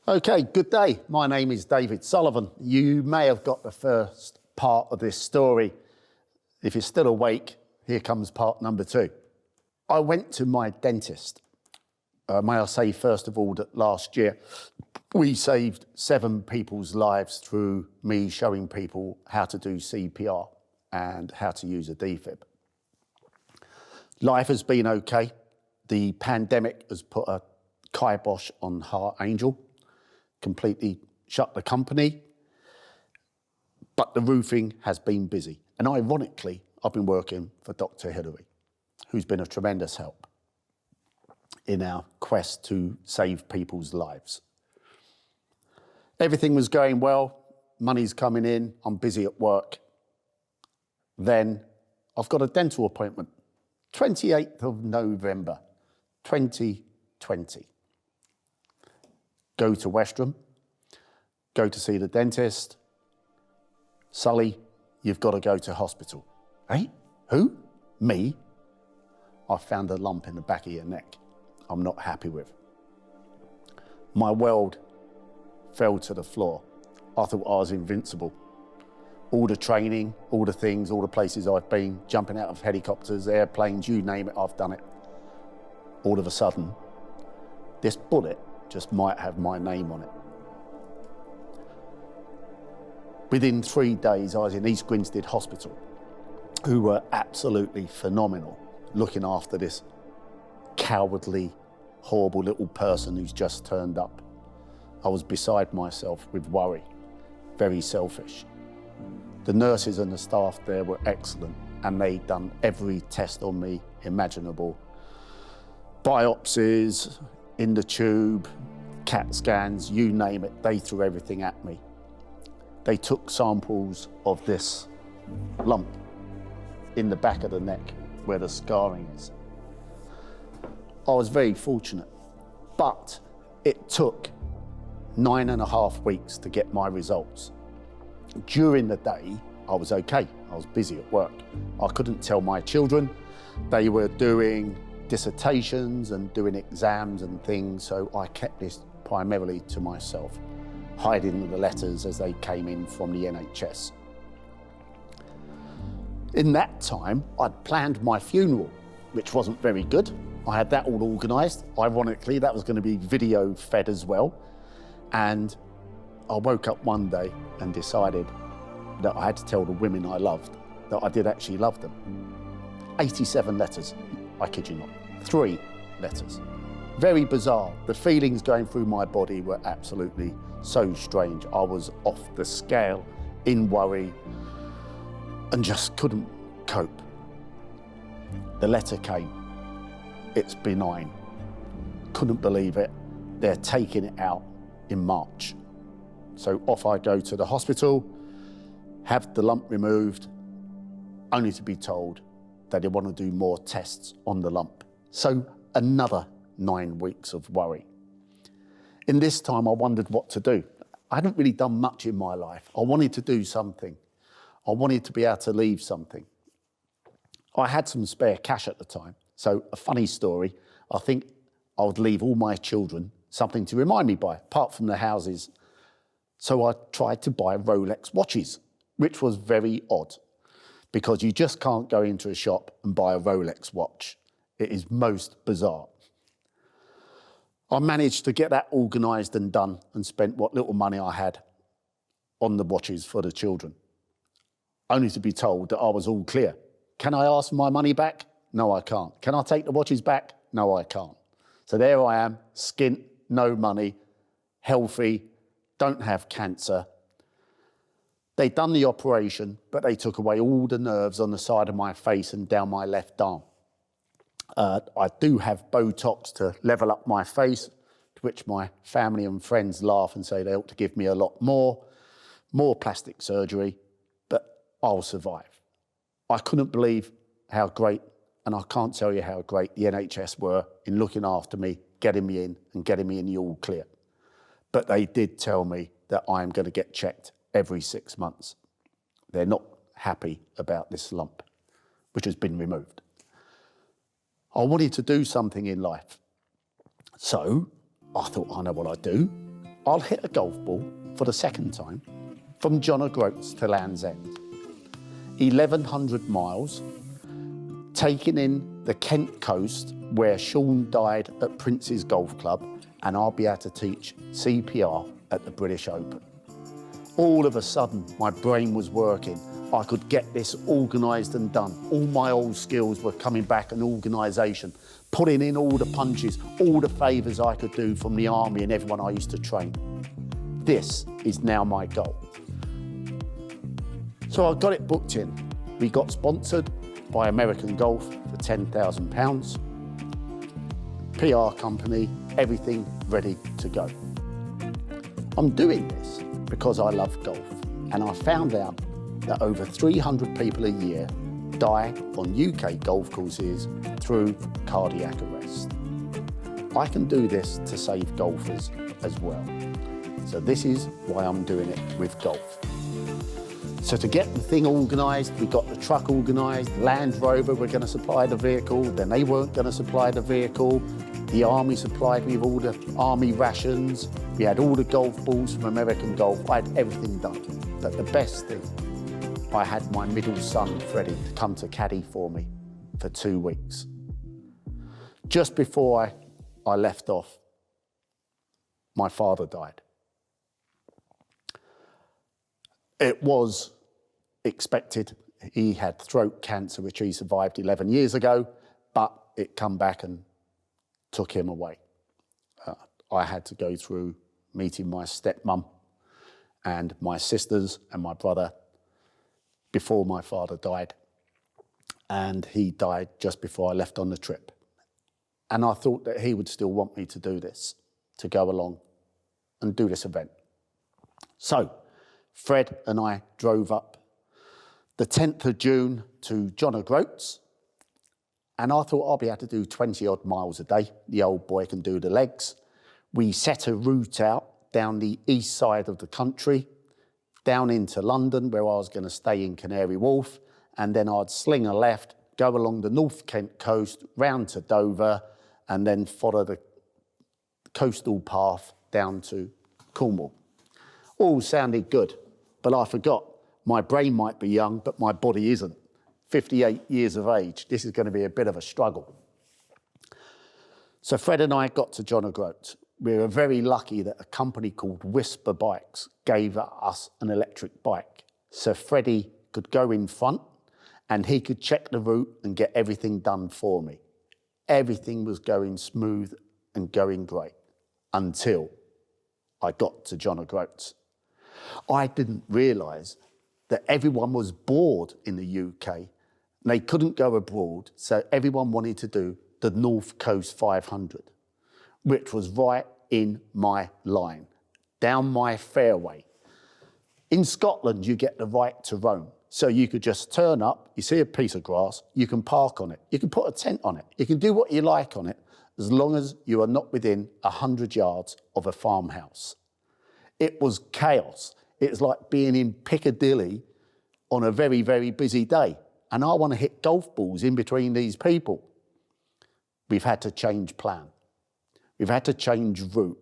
Okay, good day. My name is David Sullivan. You may have got the first part of this story. If you're still awake, here comes part number 2. I went to my dentist. May I say, first of all, that last year we saved 7 people's lives through me showing people how to do CPR and how to use a defib. Life has been okay. The pandemic has put a kibosh on Heart Angel, completely shut the company, but the roofing has been busy. And ironically, I've been working for Dr. Hillary, who's been a tremendous help in our quest to save people's lives. Everything was going well, money's coming in, I'm busy at work. Then I've got a dental appointment, 28th of November, 2020. Go to Westerham, go to see the dentist. Sully, you've got to go to hospital. Hey, who? Me? I found a lump in the back of your neck I'm not happy with. My world fell to the floor. I thought I was invincible. All the training, all the things, all the places I've been, jumping out of helicopters, airplanes, you name it, I've done it. All of a sudden, this bullet just might have my name on it. Within 3 days, I was in East Grinstead Hospital, who were absolutely phenomenal, looking after this cowardly, horrible little person who's just turned up. I was beside myself with worry, very selfish. The nurses and the staff there were excellent, and they'd done every test on me imaginable. Biopsies, in the tube, CAT scans, you name it, they threw everything at me. They took samples of this lump in the back of the neck where the scarring is. I was very fortunate, but it took 9.5 weeks to get my results. During the day, I was okay. I was busy at work. I couldn't tell my children. They were doing dissertations and doing exams and things, so I kept this primarily to myself, hiding the letters as they came in from the NHS. In that time, I'd planned my funeral, which wasn't very good. I had that all organised. Ironically, that was going to be video fed as well. And I woke up one day and decided that I had to tell the women I loved that I did actually love them. 87 letters, I kid you not, 3 letters. Very bizarre. The feelings going through my body were absolutely so strange. I was off the scale, in worry, and just couldn't cope. The letter came. It's benign. Couldn't believe it. They're taking it out in March. So off I go to the hospital, have the lump removed, only to be told that they want to do more tests on the lump. So another 9 weeks of worry. In this time, I wondered what to do. I hadn't really done much in my life. I wanted to do something. I wanted to be able to leave something. I had some spare cash at the time. So a funny story, I think I would leave all my children something to remind me by, apart from the houses. So I tried to buy Rolex watches, which was very odd, because you just can't go into a shop and buy a Rolex watch. It is most bizarre. I managed to get that organised and done and spent what little money I had on the watches for the children, only to be told that I was all clear. Can I ask for my money back? No, I can't. Can I take the watches back? No, I can't. So there I am, skint, no money, healthy, don't have cancer. They'd done the operation, but they took away all the nerves on the side of my face and down my left arm. I do have Botox to level up my face, to which my family and friends laugh and say they ought to give me a lot more plastic surgery, but I'll survive. I couldn't believe how great, and I can't tell you how great the NHS were in looking after me, getting me in and getting me in the all clear. But they did tell me that I'm going to get checked every 6 months. They're not happy about this lump, which has been removed. I wanted to do something in life. So I thought, I know what I'd do. I'll hit a golf ball for the second time from John O'Groats to Land's End. 1,100 miles, taking in the Kent coast where Sean died at Prince's Golf Club, and I'll be able to teach CPR at the British Open. All of a sudden, my brain was working. I could get this organised and done. All my old skills were coming back, and organisation, putting in all the punches, all the favours I could do from the army and everyone I used to train. This is now my goal. So I got it booked in. We got sponsored by American Golf for £10,000. PR company, everything ready to go. I'm doing this because I love golf, and I found out that over 300 people a year die on UK golf courses through cardiac arrest. I can do this to save golfers as well. So this is why I'm doing it with golf. So to get the thing organised, we got the truck organised, Land Rover were going to supply the vehicle, then they weren't going to supply the vehicle. The army supplied me with all the army rations. We had all the golf balls from American Golf. I had everything done. But the best thing, I had my middle son, Freddie, to come to caddy for me for 2 weeks. Just before I left off, my father died. It was expected. He had throat cancer, which he survived 11 years ago, but it come back and took him away. I had to go through meeting my stepmum and my sisters and my brother before my father died. And he died just before I left on the trip. And I thought that he would still want me to do this, to go along and do this event. So Fred and I drove up the 10th of June to John O'Groats, and I thought I'll be able to do 20 odd miles a day. The old boy can do the legs. We set a route out down the east side of the country, down into London, where I was going to stay in Canary Wharf, and then I'd sling a left, go along the North Kent coast, round to Dover, and then follow the coastal path down to Cornwall. All sounded good, but I forgot. My brain might be young, but my body isn't. 58 years of age, this is going to be a bit of a struggle. So Fred and I got to John O'Groats. We were very lucky that a company called Whisper Bikes gave us an electric bike. So Freddie could go in front and he could check the route and get everything done for me. Everything was going smooth and going great until I got to John O'Groats. I didn't realise that everyone was bored in the UK. They couldn't go abroad, so everyone wanted to do the North Coast 500, which was right in my line, down my fairway. In Scotland, you get the right to roam. So you could just turn up, you see a piece of grass, you can park on it, you can put a tent on it, you can do what you like on it, as long as you are not within 100 yards of a farmhouse. It was chaos. It was like being in Piccadilly on a very, very busy day. And I want to hit golf balls in between these people. We've had to change plan. We've had to change route.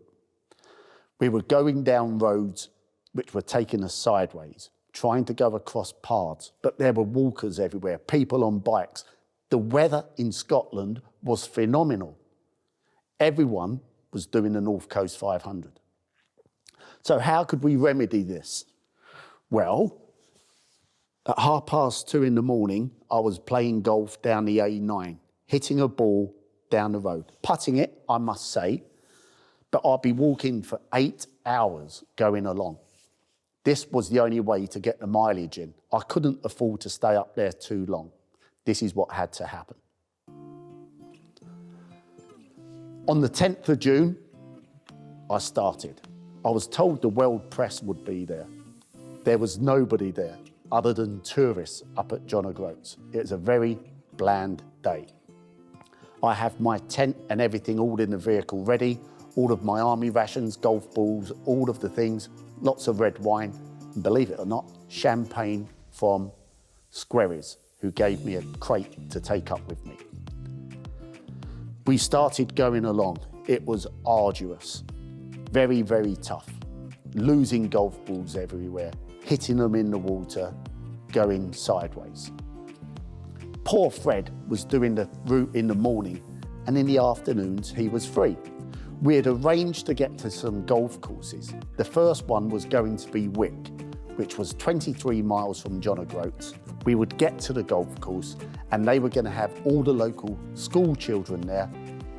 We were going down roads which were taking us sideways, trying to go across paths, but there were walkers everywhere, people on bikes. The weather in Scotland was phenomenal. Everyone was doing the North Coast 500. So how could we remedy this? Well, at 2:30 in the morning, I was playing golf down the A9, hitting a ball down the road, putting it, I must say, but I'd be walking for 8 hours going along. This was the only way to get the mileage in. I couldn't afford to stay up there too long. This is what had to happen. On the 10th of June, I started. I was told the world press would be there. There was nobody there other than tourists up at John O'Groats. It was a very bland day. I have my tent and everything all in the vehicle ready, all of my army rations, golf balls, all of the things, lots of red wine, and believe it or not, champagne from Squerries, who gave me a crate to take up with me. We started going along. It was arduous, Very, very tough. Losing golf balls everywhere, hitting them in the water, going sideways. Poor Fred was doing the route in the morning, and in the afternoons he was free. We had arranged to get to some golf courses. The first one was going to be Wick, which was 23 miles from John O'Groats. We would get to the golf course and they were going to have all the local school children there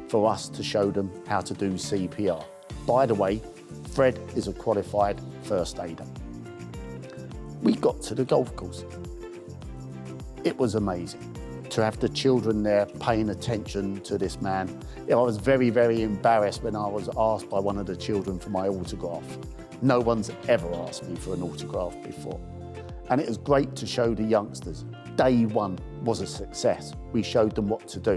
for us to show them how to do CPR. By the way, Fred is a qualified first aider. We got to the golf course. It was amazing to have the children there paying attention to this man. I was very, very embarrassed when I was asked by one of the children for my autograph. No one's ever asked me for an autograph before. And it was great to show the youngsters. Day one was a success. We showed them what to do.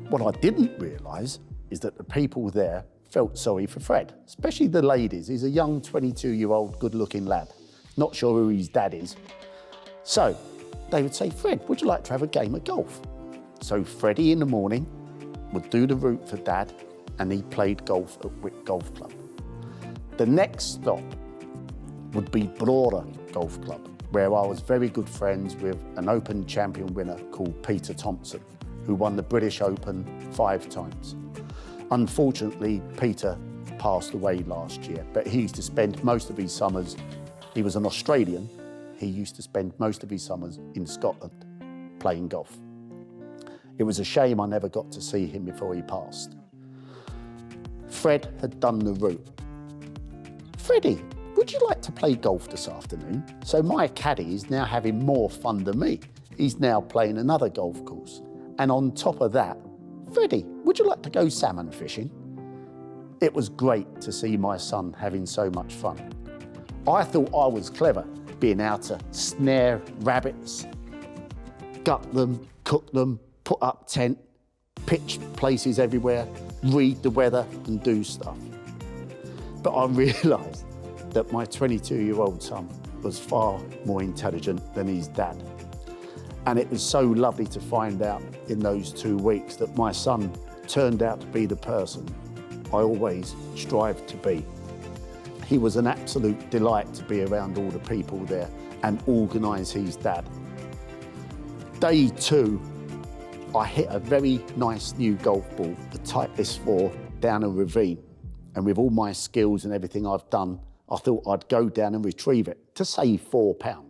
What I didn't realise is that the people there felt sorry for Fred, especially the ladies. He's a young 22-year-old good-looking lad. Not sure who his dad is. So they would say, Fred, would you like to have a game of golf? So Freddie in the morning would do the route for Dad, and he played golf at Wick Golf Club. The next stop would be Brora Golf Club, where I was very good friends with an Open champion winner called Peter Thompson, who won the British Open 5 times. Unfortunately, Peter passed away last year, but he used to spend most of his summers, he was an Australian, he used to spend most of his summers in Scotland playing golf. It was a shame I never got to see him before he passed. Fred had done the route. Freddie, would you like to play golf this afternoon? So my caddy is now having more fun than me. He's now playing another golf course. And on top of that, Freddie, would you like to go salmon fishing? It was great to see my son having so much fun. I thought I was clever, being able to snare rabbits, gut them, cook them, put up tent, pitch places everywhere, read the weather and do stuff. But I realised that my 22-year-old son was far more intelligent than his dad. And it was so lovely to find out in those 2 weeks that my son turned out to be the person I always strived to be. He was an absolute delight to be around all the people there and organise his dad. Day 2, I hit a very nice new golf ball, the Titleist 4, down a ravine. And with all my skills and everything I've done, I thought I'd go down and retrieve it to save £4.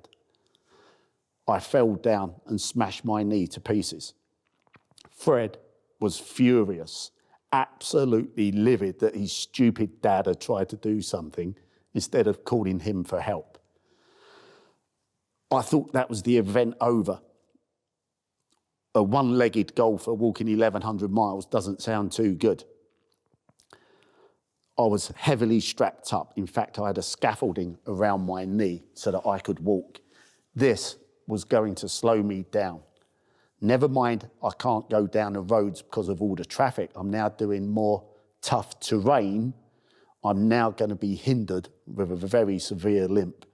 I fell down and smashed my knee to pieces. Fred was furious, absolutely livid that his stupid dad had tried to do something instead of calling him for help. I thought that was the event over. A one-legged golfer walking 1,100 miles doesn't sound too good. I was heavily strapped up. In fact, I had a scaffolding around my knee so that I could walk. This was going to slow me down. Never mind, I can't go down the roads because of all the traffic. I'm now doing more tough terrain. I'm now going to be hindered with a very severe limp.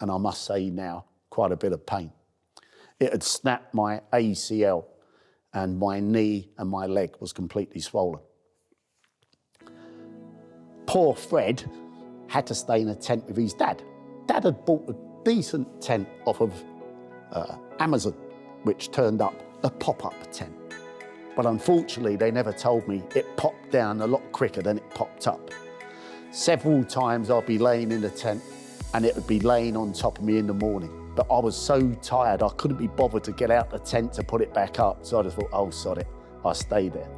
And I must say now, quite a bit of pain. It had snapped my ACL and my knee and my leg was completely swollen. Poor Fred had to stay in a tent with his dad. Dad had bought a decent tent off of Amazon, which turned up a pop-up tent. But unfortunately, they never told me it popped down a lot quicker than it popped up. Several times I'd be laying in the tent and it would be laying on top of me in the morning. But I was so tired, I couldn't be bothered to get out the tent to put it back up. So I just thought, oh, sod it, I'll stay there.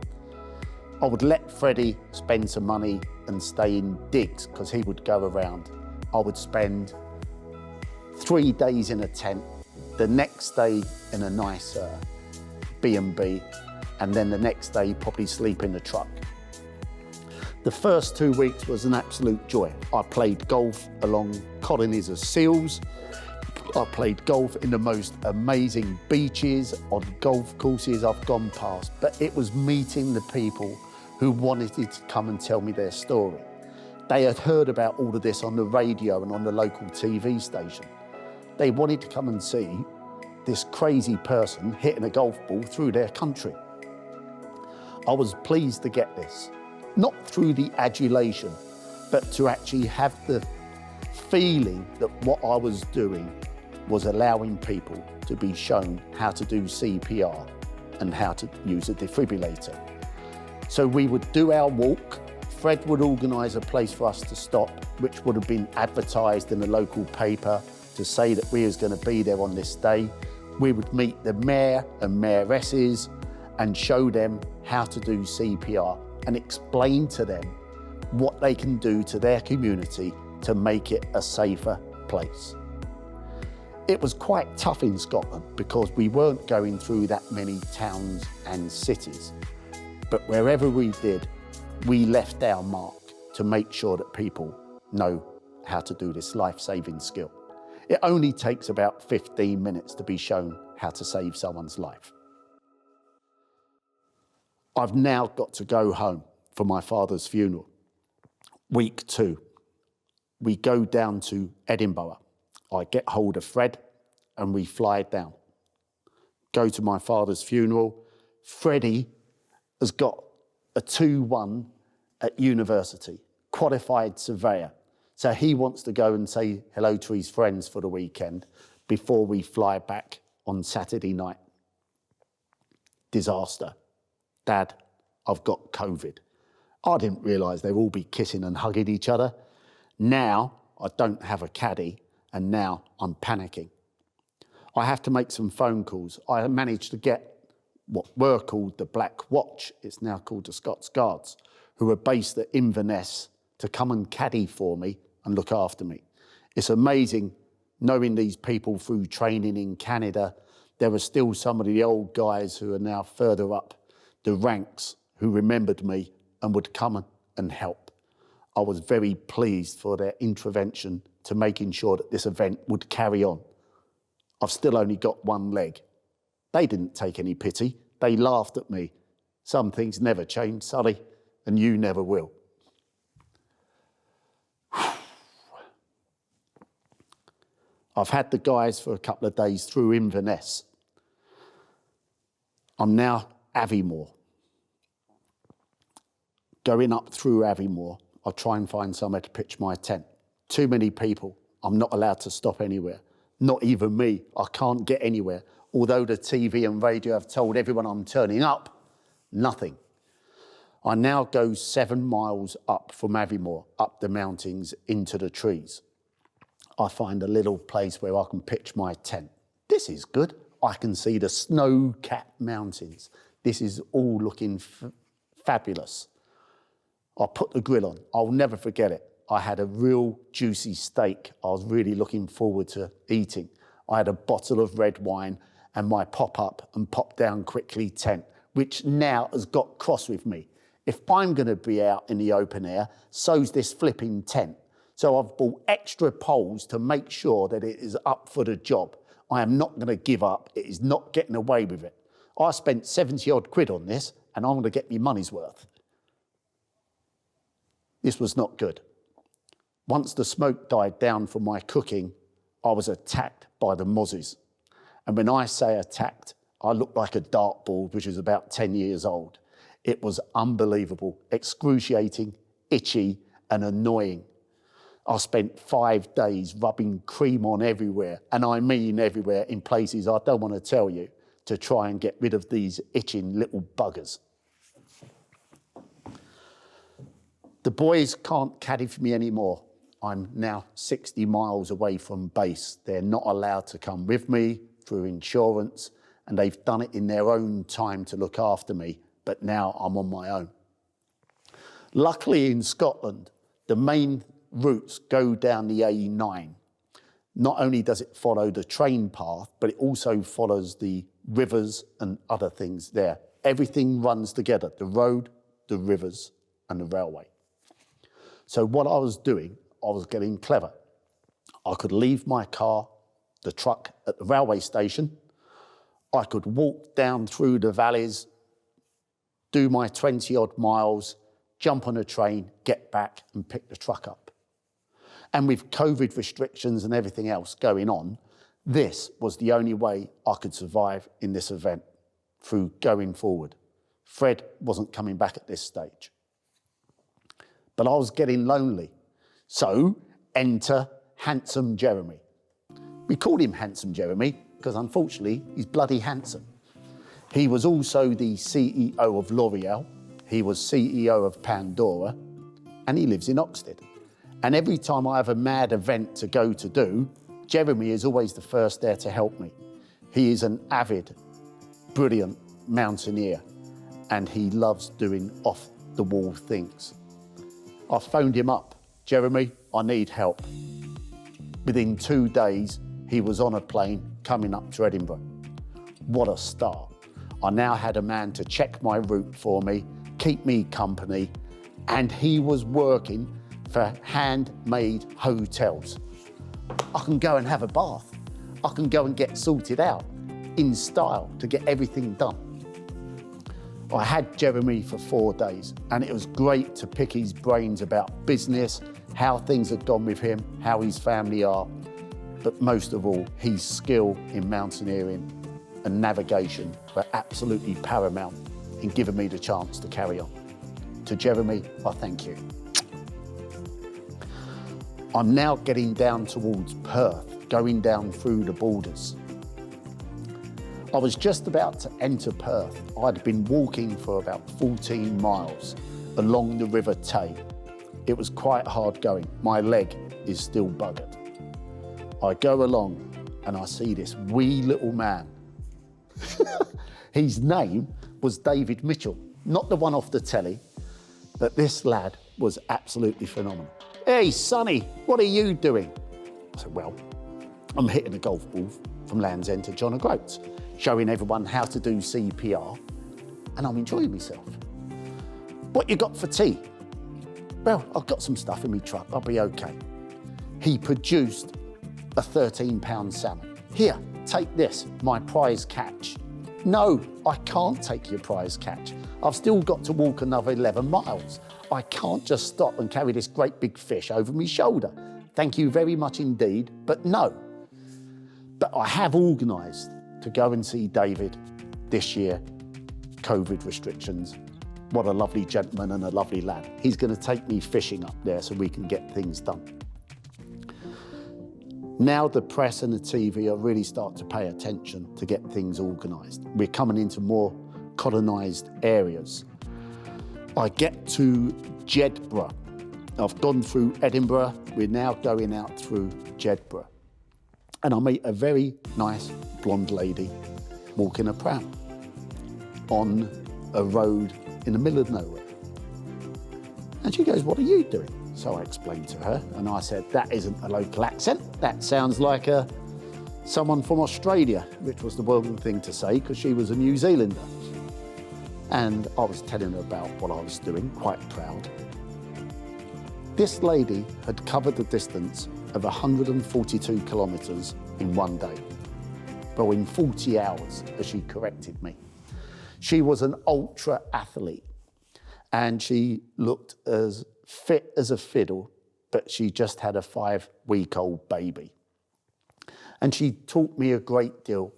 I would let Freddie spend some money and stay in digs because he would go around. I would spend 3 days in a tent, the next day in a nice B&B, and then the next day probably sleep in the truck. The first 2 weeks was an absolute joy. I played golf along colonies of seals. I played golf in the most amazing beaches, on golf courses I've gone past, but it was meeting the people who wanted to come and tell me their story. They had heard about all of this on the radio and on the local TV station. They wanted to come and see this crazy person hitting a golf ball through their country. I was pleased to get this, not through the adulation but to actually have the feeling that what I was doing was allowing people to be shown how to do CPR and how to use a defibrillator. So we would do our walk. Fred would organise a place for us to stop, which would have been advertised in the local paper to say that we was going to be there on this day. We would meet the mayor and mayoresses and show them how to do CPR and explain to them what they can do to their community to make it a safer place. It was quite tough in Scotland because we weren't going through that many towns and cities. But wherever we did, we left our mark to make sure that people know how to do this life-saving skill. It only takes about 15 minutes to be shown how to save someone's life. I've now got to go home for my father's funeral. Week 2, we go down to Edinburgh. I get hold of Fred and we fly down. Go to my father's funeral. Freddie has got a 2-1 at university, qualified surveyor. So he wants to go and say hello to his friends for the weekend before we fly back on Saturday night. Disaster. Dad, I've got COVID. I didn't realise they'd all be kissing and hugging each other. Now I don't have a caddy and now I'm panicking. I have to make some phone calls. I managed to get what were called the Black Watch, it's now called the Scots Guards, who are based at Inverness to come and caddy for me and look after me. It's amazing knowing these people through training in Canada. There are still some of the old guys who are now further up the ranks who remembered me and would come and help. I was very pleased for their intervention to making sure that this event would carry on. I've still only got one leg. They didn't take any pity. They laughed at me. Some things never change, Sully, and you never will. I've had the guys for a couple of days through Inverness. I'm now Aviemore. Going up through Aviemore, I'll try and find somewhere to pitch my tent. Too many people. I'm not allowed to stop anywhere. Not even me. I can't get anywhere. Although the TV and radio have told everyone I'm turning up, nothing. I now go 7 miles up from Aviemore, up the mountains into the trees. I find a little place where I can pitch my tent. This is good. I can see the snow-capped mountains. This is all looking fabulous. I put the grill on. I'll never forget it. I had a real juicy steak I was really looking forward to eating. I had a bottle of red wine and my pop-up and pop-down quickly tent, which now has got cross with me. If I'm going to be out in the open air, so's this flipping tent. So I've bought extra poles to make sure that it is up for the job. I am not going to give up. It is not getting away with it. I spent 70 odd quid on this and I'm going to get me money's worth. This was not good. Once the smoke died down from my cooking, I was attacked by the mozzies. And when I say attacked, I looked like a dartboard, which was about 10 years old. It was unbelievable, excruciating, itchy, and annoying. I spent 5 days rubbing cream on everywhere, and I mean everywhere, in places I don't want to tell you, to try and get rid of these itching little buggers. The boys can't caddy for me anymore. I'm now 60 miles away from base. They're not allowed to come with me through insurance, and they've done it in their own time to look after me, but now I'm on my own. Luckily in Scotland, the main routes go down the A9. Not only does it follow the train path, but it also follows the rivers and other things there. Everything runs together, the road, the rivers, and the railway. So what I was doing, I was getting clever. I could leave my car, the truck, at the railway station. I could walk down through the valleys, do my 20 odd miles, jump on a train, get back and pick the truck up. And with COVID restrictions and everything else going on, this was the only way I could survive in this event through going forward. Fred wasn't coming back at this stage. But I was getting lonely. So enter Handsome Jeremy. We call him Handsome Jeremy because unfortunately he's bloody handsome. He was also the CEO of L'Oreal, he was CEO of Pandora, and he lives in Oxted. And every time I have a mad event to go to do, Jeremy is always the first there to help me. He is an avid, brilliant mountaineer, and he loves doing off-the-wall things. I phoned him up. Jeremy, I need help. Within 2 days, he was on a plane coming up to Edinburgh. What a start. I now had a man to check my route for me, keep me company, and he was working for handmade hotels. I can go and have a bath. I can go and get sorted out in style to get everything done. I had Jeremy for 4 days, and it was great to pick his brains about business, how things had gone with him, how his family are, but most of all, his skill in mountaineering and navigation were absolutely paramount in giving me the chance to carry on. To Jeremy, I thank you. I'm now getting down towards Perth, going down through the borders. I was just about to enter Perth. I'd been walking for about 14 miles along the River Tay. It was quite hard going. My leg is still buggered. I go along and I see this wee little man. His name was David Mitchell, not the one off the telly, but this lad was absolutely phenomenal. Hey, Sonny, what are you doing? I said, well, I'm hitting a golf ball from Land's End to John O'Groats, showing everyone how to do CPR, and I'm enjoying myself. What you got for tea? Well, I've got some stuff in my truck, I'll be okay. He produced a 13-pound salmon. Here, take this, my prize catch. No, I can't take your prize catch. I've still got to walk another 11 miles. I can't just stop and carry this great big fish over my shoulder. Thank you very much indeed, but no. But I have organised to go and see David this year, COVID restrictions. What a lovely gentleman and a lovely lad. He's going to take me fishing up there so we can get things done. Now the press and the TV are really starting to pay attention to get things organised. We're coming into more colonised areas. I get to Jedburgh. I've gone through Edinburgh. We're now going out through Jedburgh. And I meet a very nice blonde lady walking a pram on a road in the middle of nowhere. And she goes, what are you doing? So I explained to her, and I said, that isn't a local accent. That sounds like someone from Australia, which was the wrong thing to say because she was a New Zealander. And I was telling her about what I was doing, quite proud. This lady had covered the distance of 142 kilometres in 1 day. Well, in 40 hours, as she corrected me. She was an ultra athlete, and she looked as fit as a fiddle, but she just had a 5-week-old baby. And she taught me a great deal.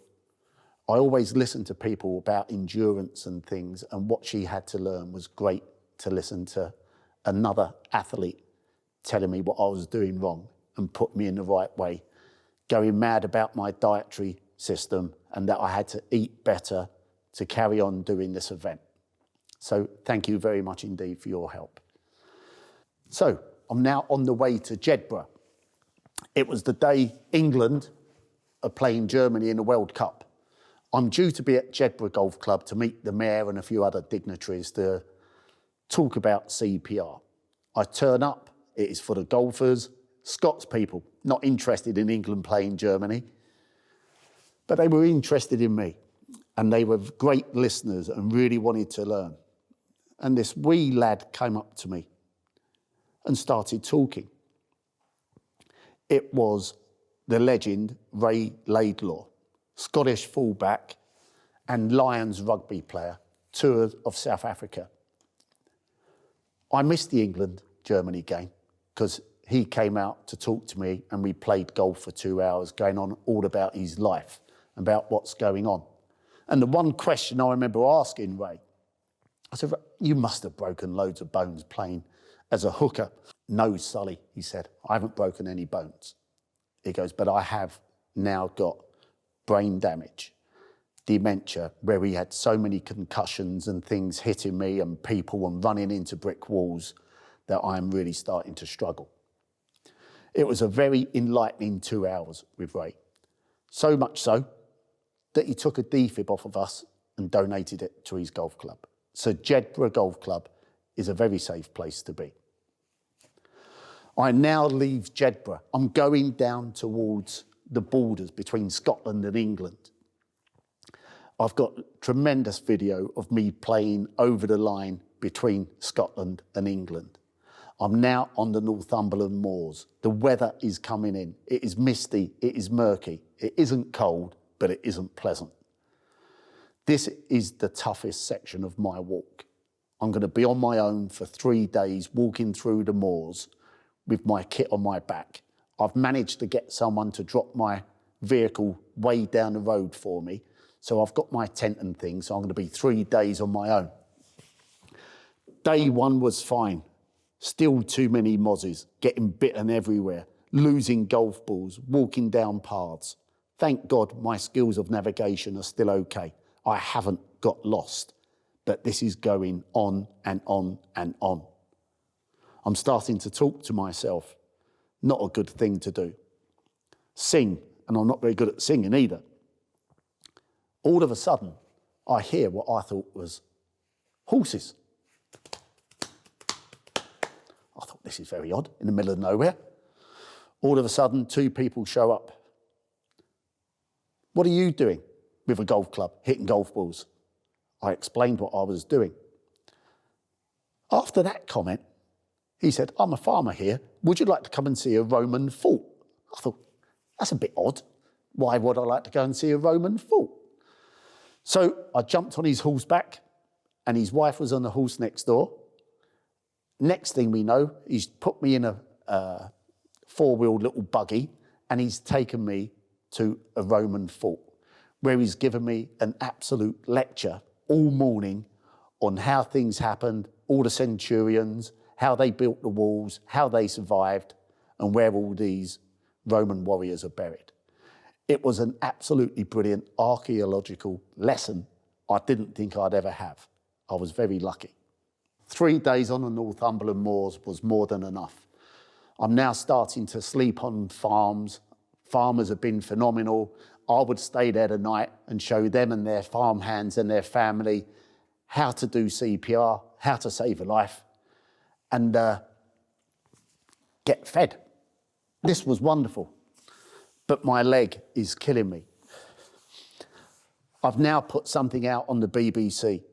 I always listen to people about endurance and things, and what she had to learn was great to listen to another athlete telling me what I was doing wrong and put me in the right way, going mad about my dietary system and that I had to eat better to carry on doing this event. So thank you very much indeed for your help. So I'm now on the way to Jedburgh. It was the day England are playing Germany in the World Cup. I'm due to be at Jedburgh Golf Club to meet the mayor and a few other dignitaries to talk about CPR. I turn up, it is for the golfers, Scots people, not interested in England playing Germany, but they were interested in me, and they were great listeners and really wanted to learn. And this wee lad came up to me and started talking. It was the legend Ray Laidlaw, Scottish fullback and Lions rugby player, tour of South Africa. I missed the England-Germany game because he came out to talk to me and we played golf for 2 hours, going on all about his life, about what's going on. And the one question I remember asking Ray, I said, you must have broken loads of bones playing as a hooker. No, Sully, he said, I haven't broken any bones. He goes, but I have now got brain damage, dementia, where he had so many concussions and things hitting me and people and running into brick walls that I'm really starting to struggle. It was a very enlightening 2 hours with Ray. So much so that he took a defib off of us and donated it to his golf club. So Jedburgh Golf Club is a very safe place to be. I now leave Jedburgh. I'm going down towards the borders between Scotland and England. I've got tremendous video of me playing over the line between Scotland and England. I'm now on the Northumberland moors. The weather is coming in. It is misty, it is murky. It isn't cold, but it isn't pleasant. This is the toughest section of my walk. I'm going to be on my own for 3 days walking through the moors with my kit on my back. I've managed to get someone to drop my vehicle way down the road for me. So I've got my tent and things. So I'm going to be 3 days on my own. Day one was fine. Still too many mozzies, getting bitten everywhere, losing golf balls, walking down paths. Thank God my skills of navigation are still okay. I haven't got lost, but this is going on and on and on. I'm starting to talk to myself. Not a good thing to do. Sing, and I'm not very good at singing either. All of a sudden, I hear what I thought was horses. I thought, this is very odd, in the middle of nowhere. All of a sudden, 2 people show up. What are you doing with a golf club, hitting golf balls? I explained what I was doing. After that comment, he said, I'm a farmer here. Would you like to come and see a Roman fort? I thought, that's a bit odd. Why would I like to go and see a Roman fort? So I jumped on his horseback, and his wife was on the horse next door. Next thing we know, he's put me in a 4-wheeled little buggy, and he's taken me to a Roman fort, where he's given me an absolute lecture all morning on how things happened, all the centurions, how they built the walls, how they survived, and where all these Roman warriors are buried. It was an absolutely brilliant archaeological lesson I didn't think I'd ever have. I was very lucky. 3 days on the Northumberland moors was more than enough. I'm now starting to sleep on farms. Farmers have been phenomenal. I would stay there tonight and show them and their farmhands and their family how to do CPR, how to save a life, and get fed. This was wonderful, but my leg is killing me. I've now put something out on the BBC.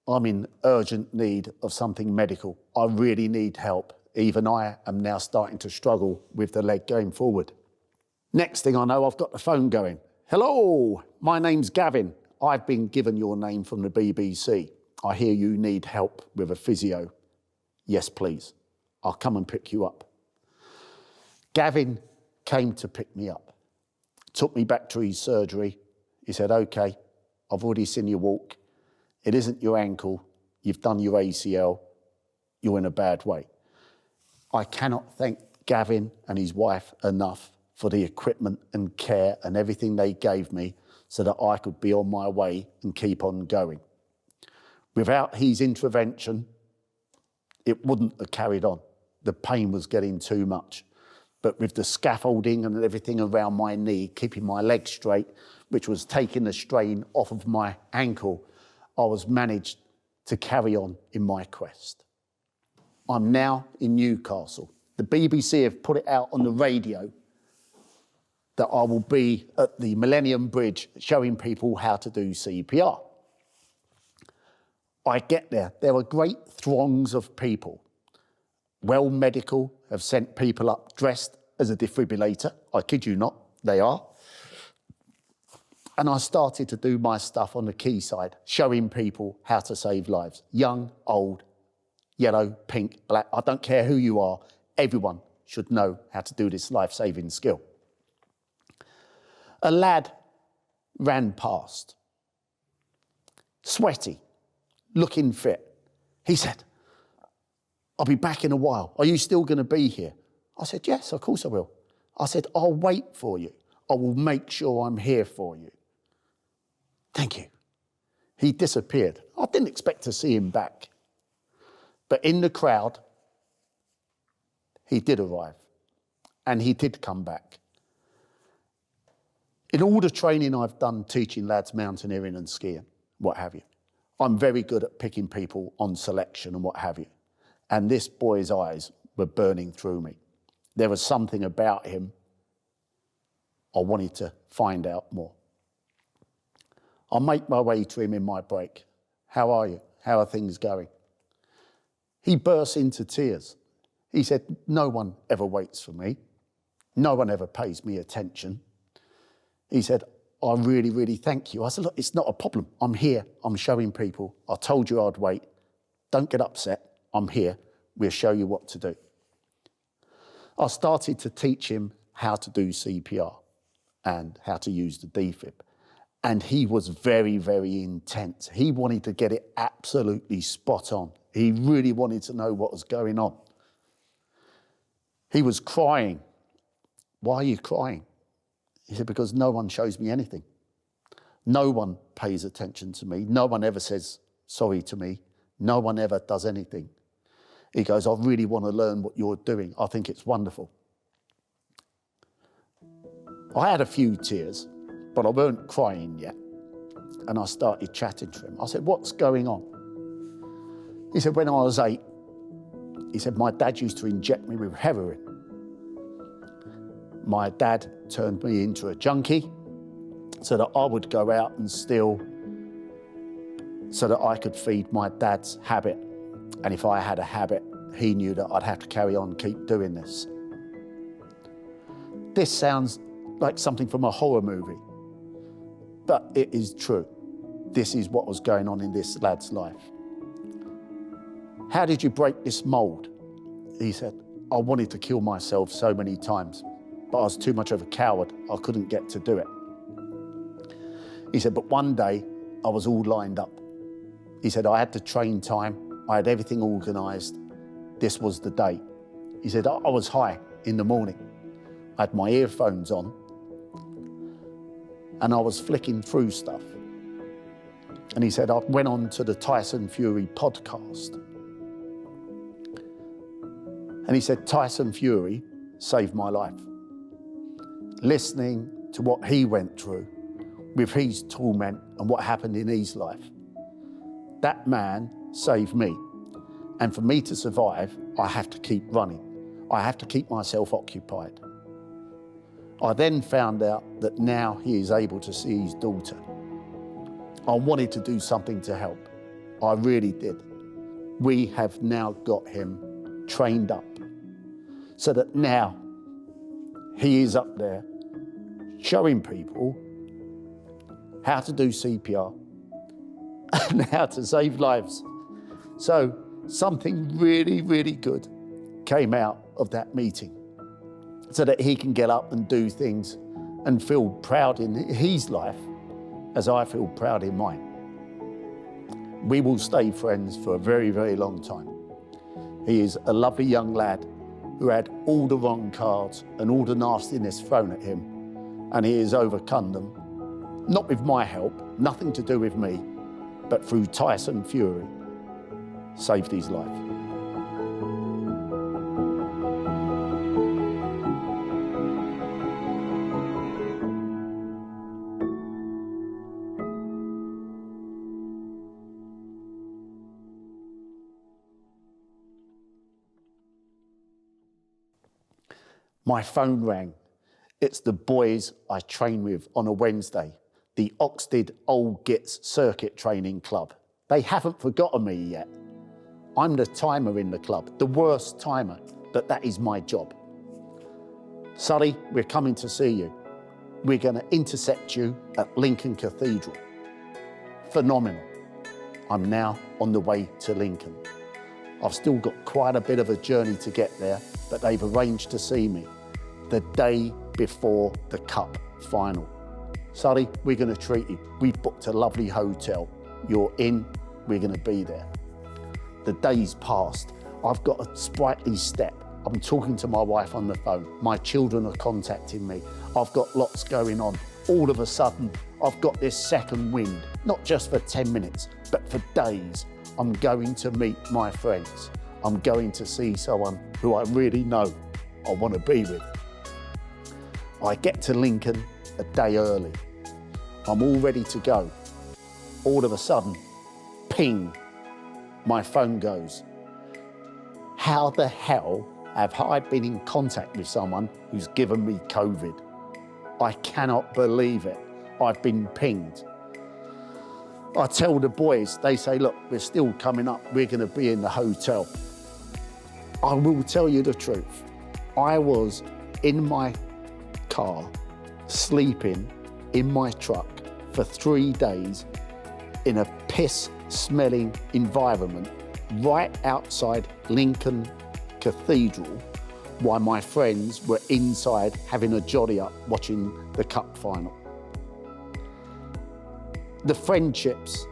I'm in urgent need of something medical. I really need help. Even I am now starting to struggle with the leg going forward. Next thing I know, I've got the phone going. Hello, my name's Gavin. I've been given your name from the BBC. I hear you need help with a physio. Yes, please. I'll come and pick you up. Gavin came to pick me up, took me back to his surgery. He said, okay, I've already seen you walk. It isn't your ankle. You've done your ACL. You're in a bad way. I cannot thank Gavin and his wife enough for the equipment and care and everything they gave me so that I could be on my way and keep on going. Without his intervention, it wouldn't have carried on. The pain was getting too much. But with the scaffolding and everything around my knee, keeping my leg straight, which was taking the strain off of my ankle, I was managed to carry on in my quest. I'm now in Newcastle. The BBC have put it out on the radio that I will be at the Millennium Bridge showing people how to do CPR. I get there. There are great throngs of people. Well Medical have sent people up dressed as a defibrillator. I kid you not, they are. And I started to do my stuff on the quayside, showing people how to save lives. Young, old, yellow, pink, black, I don't care who you are, everyone should know how to do this life-saving skill. A lad ran past, sweaty, looking fit. He said, I'll be back in a while. Are you still going to be here? I said, yes, of course I will. I said, I'll wait for you. I will make sure I'm here for you. Thank you. He disappeared. I didn't expect to see him back. But in the crowd, he did arrive. And he did come back. In all the training I've done teaching lads mountaineering and skiing, what have you, I'm very good at picking people on selection and what have you. And this boy's eyes were burning through me. There was something about him I wanted to find out more. I make my way to him in my break. How are you? How are things going? He burst into tears. He said, no one ever waits for me. No one ever pays me attention. He said, I really, really thank you. I said, look, it's not a problem. I'm here. I'm showing people. I told you I'd wait. Don't get upset. I'm here. We'll show you what to do. I started to teach him how to do CPR and how to use the defib. And he was very, very intense. He wanted to get it absolutely spot on. He really wanted to know what was going on. He was crying. Why are you crying? He said, because no one shows me anything. No one pays attention to me. No one ever says sorry to me. No one ever does anything. He goes, I really want to learn what you're doing. I think it's wonderful. I had a few tears, but I weren't crying yet. And I started chatting to him. I said, what's going on? He said, when I was 8, he said, my dad used to inject me with heroin. My dad turned me into a junkie so that I would go out and steal so that I could feed my dad's habit. And if I had a habit, he knew that I'd have to carry on, keep doing this. This sounds like something from a horror movie, but it is true. This is what was going on in this lad's life. How did you break this mold? He said, I wanted to kill myself so many times, but I was too much of a coward. I couldn't get to do it. He said, but one day I was all lined up. He said, I had the train time. I had everything organised. This was the day. He said, I was high in the morning. I had my earphones on and I was flicking through stuff. And he said, I went on to the Tyson Fury podcast. And he said, Tyson Fury saved my life. Listening to what he went through with his torment and what happened in his life, that man saved me. And for me to survive, I have to keep running. I have to keep myself occupied. I then found out that now he is able to see his daughter. I wanted to do something to help. I really did. We have now got him trained up so that now he is up there showing people how to do CPR and how to save lives. So something really, really good came out of that meeting so that he can get up and do things and feel proud in his life as I feel proud in mine. We will stay friends for a very, very long time. He is a lovely young lad who had all the wrong cards and all the nastiness thrown at him, and he has overcome them, not with my help, nothing to do with me, but through Tyson Fury, saved his life. My phone rang. It's the boys I train with on a Wednesday, the Oxted Old Gits Circuit Training Club. They haven't forgotten me yet. I'm the timer in the club, the worst timer, but that is my job. Sully, we're coming to see you. We're going to intercept you at Lincoln Cathedral. Phenomenal. I'm now on the way to Lincoln. I've still got quite a bit of a journey to get there, but they've arranged to see me the day before the Cup final. Sully, we're going to treat you. We've booked a lovely hotel. You're in, we're going to be there. The days passed. I've got a sprightly step. I'm talking to my wife on the phone. My children are contacting me. I've got lots going on. All of a sudden, I've got this second wind, not just for 10 minutes, but for days. I'm going to meet my friends. I'm going to see someone who I really know I want to be with. I get to Lincoln a day early. I'm all ready to go. All of a sudden, ping, my phone goes. How the hell have I been in contact with someone who's given me COVID? I cannot believe it. I've been pinged. I tell the boys, they say, look, we're still coming up. We're going to be in the hotel. I will tell you the truth. I was in my car, sleeping in my truck for 3 days in a piss-smelling environment right outside Lincoln Cathedral while my friends were inside having a jolly up watching the cup final. The friendships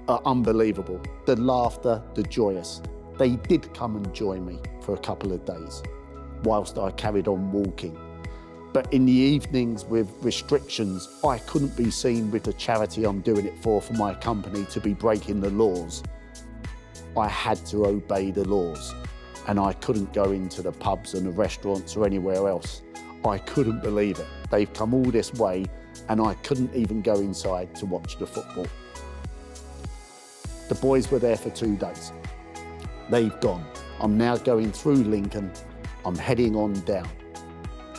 are unbelievable. The laughter, the joyous. They did come and join me for a couple of days whilst I carried on walking. But in the evenings with restrictions, I couldn't be seen with the charity I'm doing it for my company to be breaking the laws. I had to obey the laws and I couldn't go into the pubs and the restaurants or anywhere else. I couldn't believe it. They've come all this way and I couldn't even go inside to watch the football. The boys were there for 2 days. They've gone. I'm now going through Lincoln. I'm heading on down,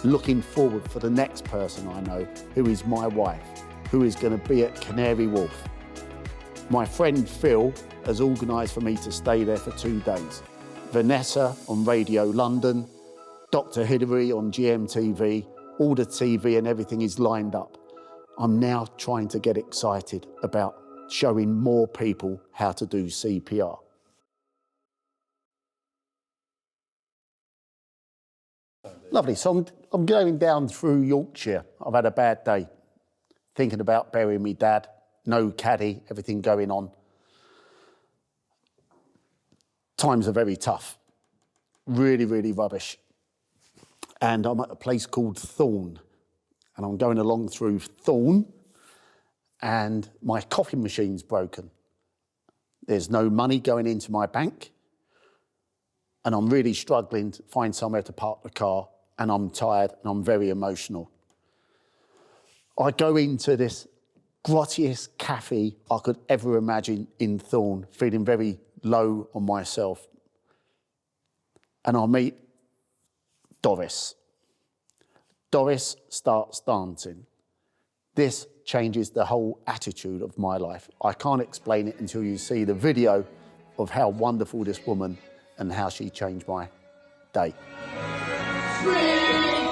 looking forward for the next person I know, who is my wife, who is going to be at Canary Wharf. My friend Phil has organised for me to stay there for 2 days. Vanessa on Radio London, Dr. Hilary on GMTV, all the TV and everything is lined up. I'm now trying to get excited about showing more people how to do CPR. Lovely, so I'm going down through Yorkshire. I've had a bad day, thinking about burying my dad, no caddy, everything going on. Times are very tough, really, really rubbish. And I'm at a place called Thorn, and I'm going along through Thorn, and my coffee machine's broken. There's no money going into my bank, and I'm really struggling to find somewhere to park the car, and I'm tired and I'm very emotional. I go into this grottiest cafe I could ever imagine in Thorn, feeling very low on myself. And I meet Doris. Doris starts dancing. This changes the whole attitude of my life. I can't explain it until you see the video of how wonderful this woman and how she changed my day. Sweet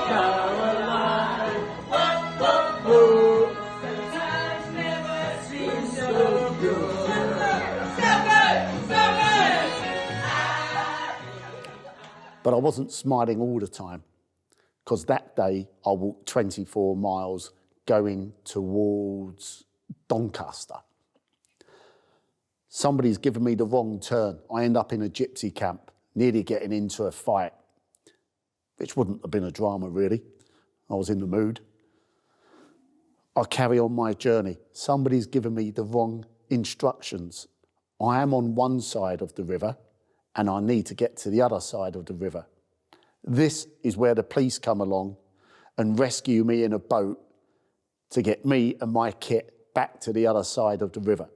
Caroline, whoa, whoa, whoa. The times never seem so good. But I wasn't smiling all the time, because that day I walked 24 miles going towards Doncaster. Somebody's given me the wrong turn. I end up in a gypsy camp, nearly getting into a fight, which wouldn't have been a drama really. I was in the mood. I carry on my journey. Somebody's given me the wrong instructions. I am on one side of the river and I need to get to the other side of the river. This is where the police come along and rescue me in a boat to get me and my kit back to the other side of the river.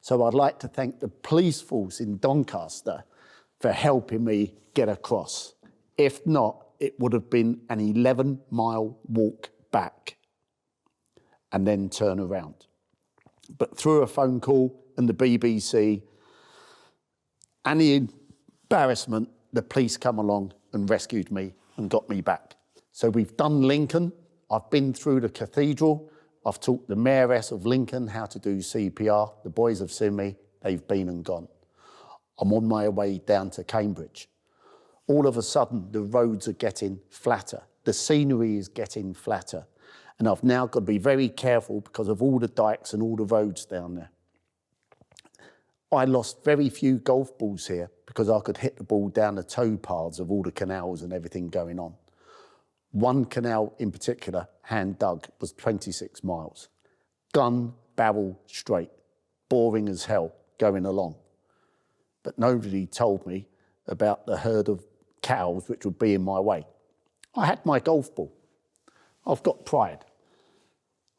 So I'd like to thank the police force in Doncaster for helping me get across. If not, it would have been an 11-mile walk back and then turn around. But through a phone call and the BBC and the embarrassment, the police come along and rescued me and got me back. So we've done Lincoln. I've been through the cathedral. I've taught the mayoress of Lincoln how to do CPR. The boys have seen me. They've been and gone. I'm on my way down to Cambridge. All of a sudden, the roads are getting flatter. The scenery is getting flatter. And I've now got to be very careful because of all the dikes and all the roads down there. I lost very few golf balls here because I could hit the ball down the tow paths of all the canals and everything going on. One canal in particular, hand dug, was 26 miles. Gun, barrel, straight, boring as hell going along. But nobody told me about the herd of cows which would be in my way. I had my golf ball. I've got pride.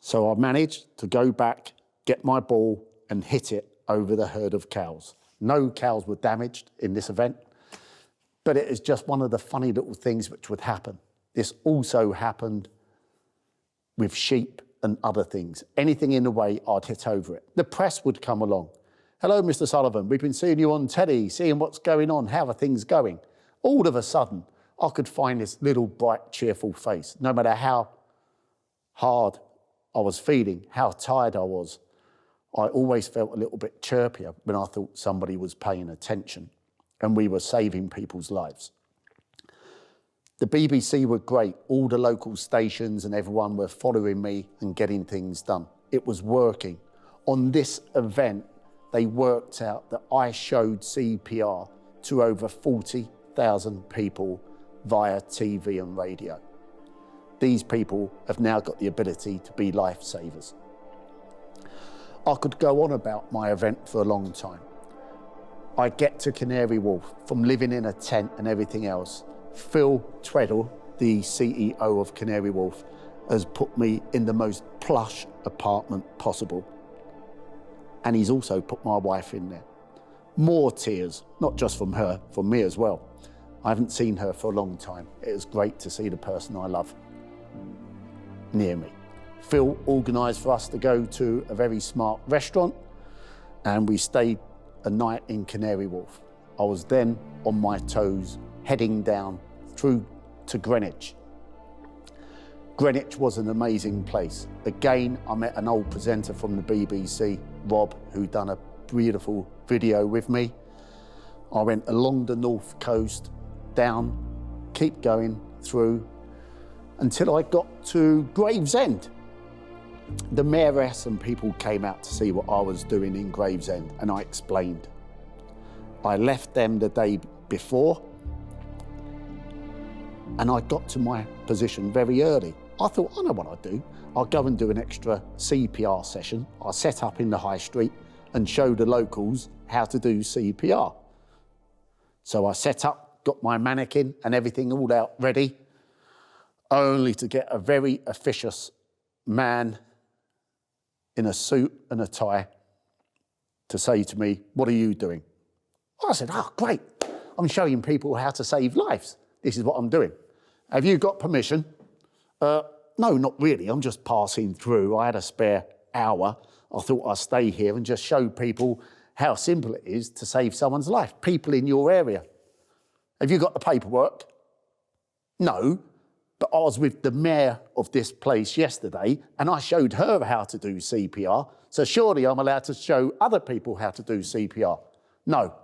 So I managed to go back, get my ball and hit it over the herd of cows. No cows were damaged in this event, but it is just one of the funny little things which would happen. This also happened with sheep and other things. Anything in the way, I'd hit over it. The press would come along. Hello, Mr. Sullivan, we've been seeing you on telly, seeing what's going on, how are things going? All of a sudden, I could find this little bright, cheerful face, no matter how hard I was feeling, how tired I was. I always felt a little bit chirpier when I thought somebody was paying attention and we were saving people's lives. The BBC were great. All the local stations and everyone were following me and getting things done. It was working. On this event, they worked out that I showed CPR to over 40,000 people via TV and radio. These people have now got the ability to be lifesavers. I could go on about my event for a long time. I get to Canary Wharf from living in a tent and everything else. Phil Treadle, the CEO of Canary Wharf, has put me in the most plush apartment possible. And he's also put my wife in there. More tears, not just from her, from me as well. I haven't seen her for a long time. It was great to see the person I love near me. Phil organised for us to go to a very smart restaurant and we stayed a night in Canary Wharf. I was then on my toes, heading down through to Greenwich. Greenwich was an amazing place. Again, I met an old presenter from the BBC, Rob, who'd done a beautiful video with me. I went along the north coast, down, keep going through, until I got to Gravesend. The mayoress and people came out to see what I was doing in Gravesend, and I explained. I left them the day before, and I got to my position very early. I thought, I know what I'll do. I'll go and do an extra CPR session. I'll set up in the high street and show the locals how to do CPR. So I set up, got my mannequin and everything all out ready, only to get a very officious man in a suit and a tie to say to me, what are you doing? I said, oh, great. I'm showing people how to save lives. This is what I'm doing. Have you got permission? No, not really. I'm just passing through. I had a spare hour. I thought I'd stay here and just show people how simple it is to save someone's life. People in your area. Have you got the paperwork? No. But I was with the mayor of this place yesterday and I showed her how to do CPR. So surely I'm allowed to show other people how to do CPR. No.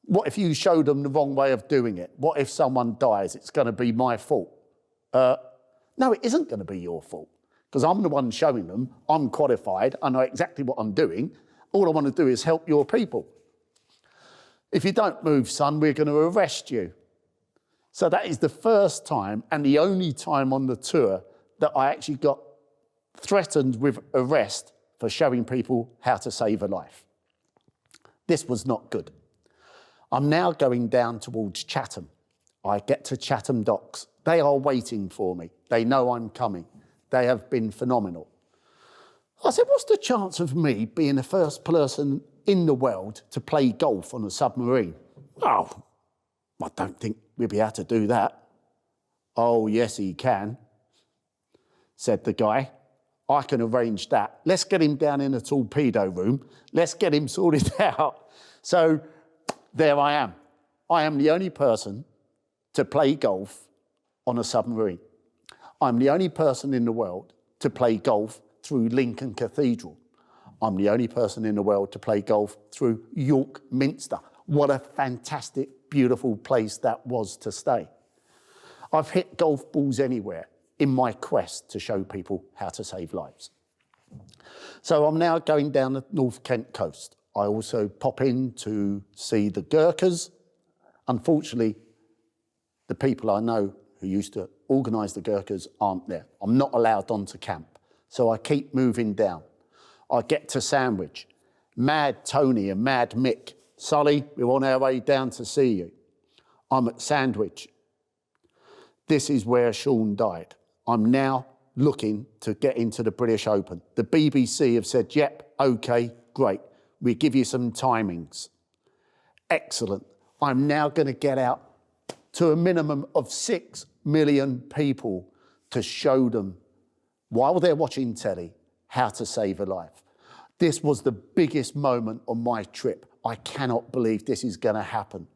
What if you show them the wrong way of doing it? What if someone dies? It's going to be my fault. No, it isn't going to be your fault because I'm the one showing them. I'm qualified. I know exactly what I'm doing. All I want to do is help your people. If you don't move, son, we're going to arrest you. So that is the first time and the only time on the tour that I actually got threatened with arrest for showing people how to save a life. This was not good. I'm now going down towards Chatham. I get to Chatham Docks. They are waiting for me. They know I'm coming. They have been phenomenal. I said, what's the chance of me being the first person in the world to play golf on a submarine? Oh, I don't think we'll be able to do that. Oh, yes, he can, said the guy. I can arrange that. Let's get him down in a torpedo room. Let's get him sorted out. So there I am. I am the only person to play golf on a submarine. I'm the only person in the world to play golf through Lincoln Cathedral. I'm the only person in the world to play golf through York Minster. What a fantastic, beautiful place that was to stay. I've hit golf balls anywhere in my quest to show people how to save lives. So I'm now going down the North Kent coast. I also pop in to see the Gurkhas. Unfortunately, the people I know who used to organise the Gurkhas aren't there. I'm not allowed onto camp. So I keep moving down. I get to Sandwich. Mad Tony and Mad Mick. Sully, we're on our way down to see you. I'm at Sandwich. This is where Sean died. I'm now looking to get into the British Open. The BBC have said, yep, okay, great. We give you some timings. Excellent. I'm now going to get out to a minimum of 6 million people to show them, while they're watching telly, how to save a life. This was the biggest moment on my trip. I cannot believe this is going to happen.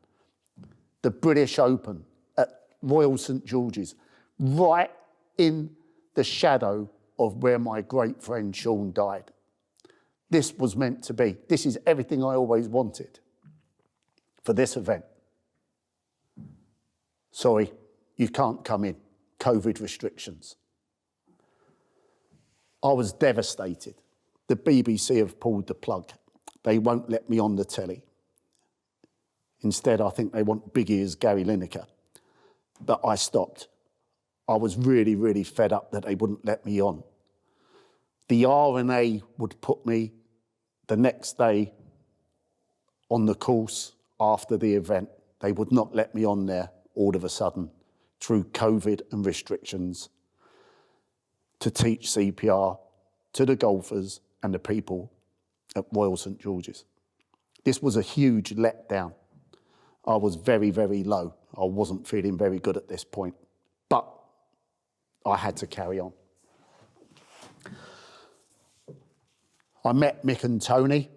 The British Open at Royal St George's, right in the shadow of where my great friend Sean died. This was meant to be. This is everything I always wanted for this event. Sorry, you can't come in. COVID restrictions. I was devastated. The BBC have pulled the plug. They won't let me on the telly. Instead, I think they want big ears Gary Lineker. But I stopped. I was really, really fed up that they wouldn't let me on. The RNA would put me the next day on the course after the event. They would not let me on there all of a sudden through COVID and restrictions to teach CPR to the golfers and the people at Royal St George's. This was a huge letdown. I was very, very low. I wasn't feeling very good at this point, but I had to carry on. I met Mick and Tony.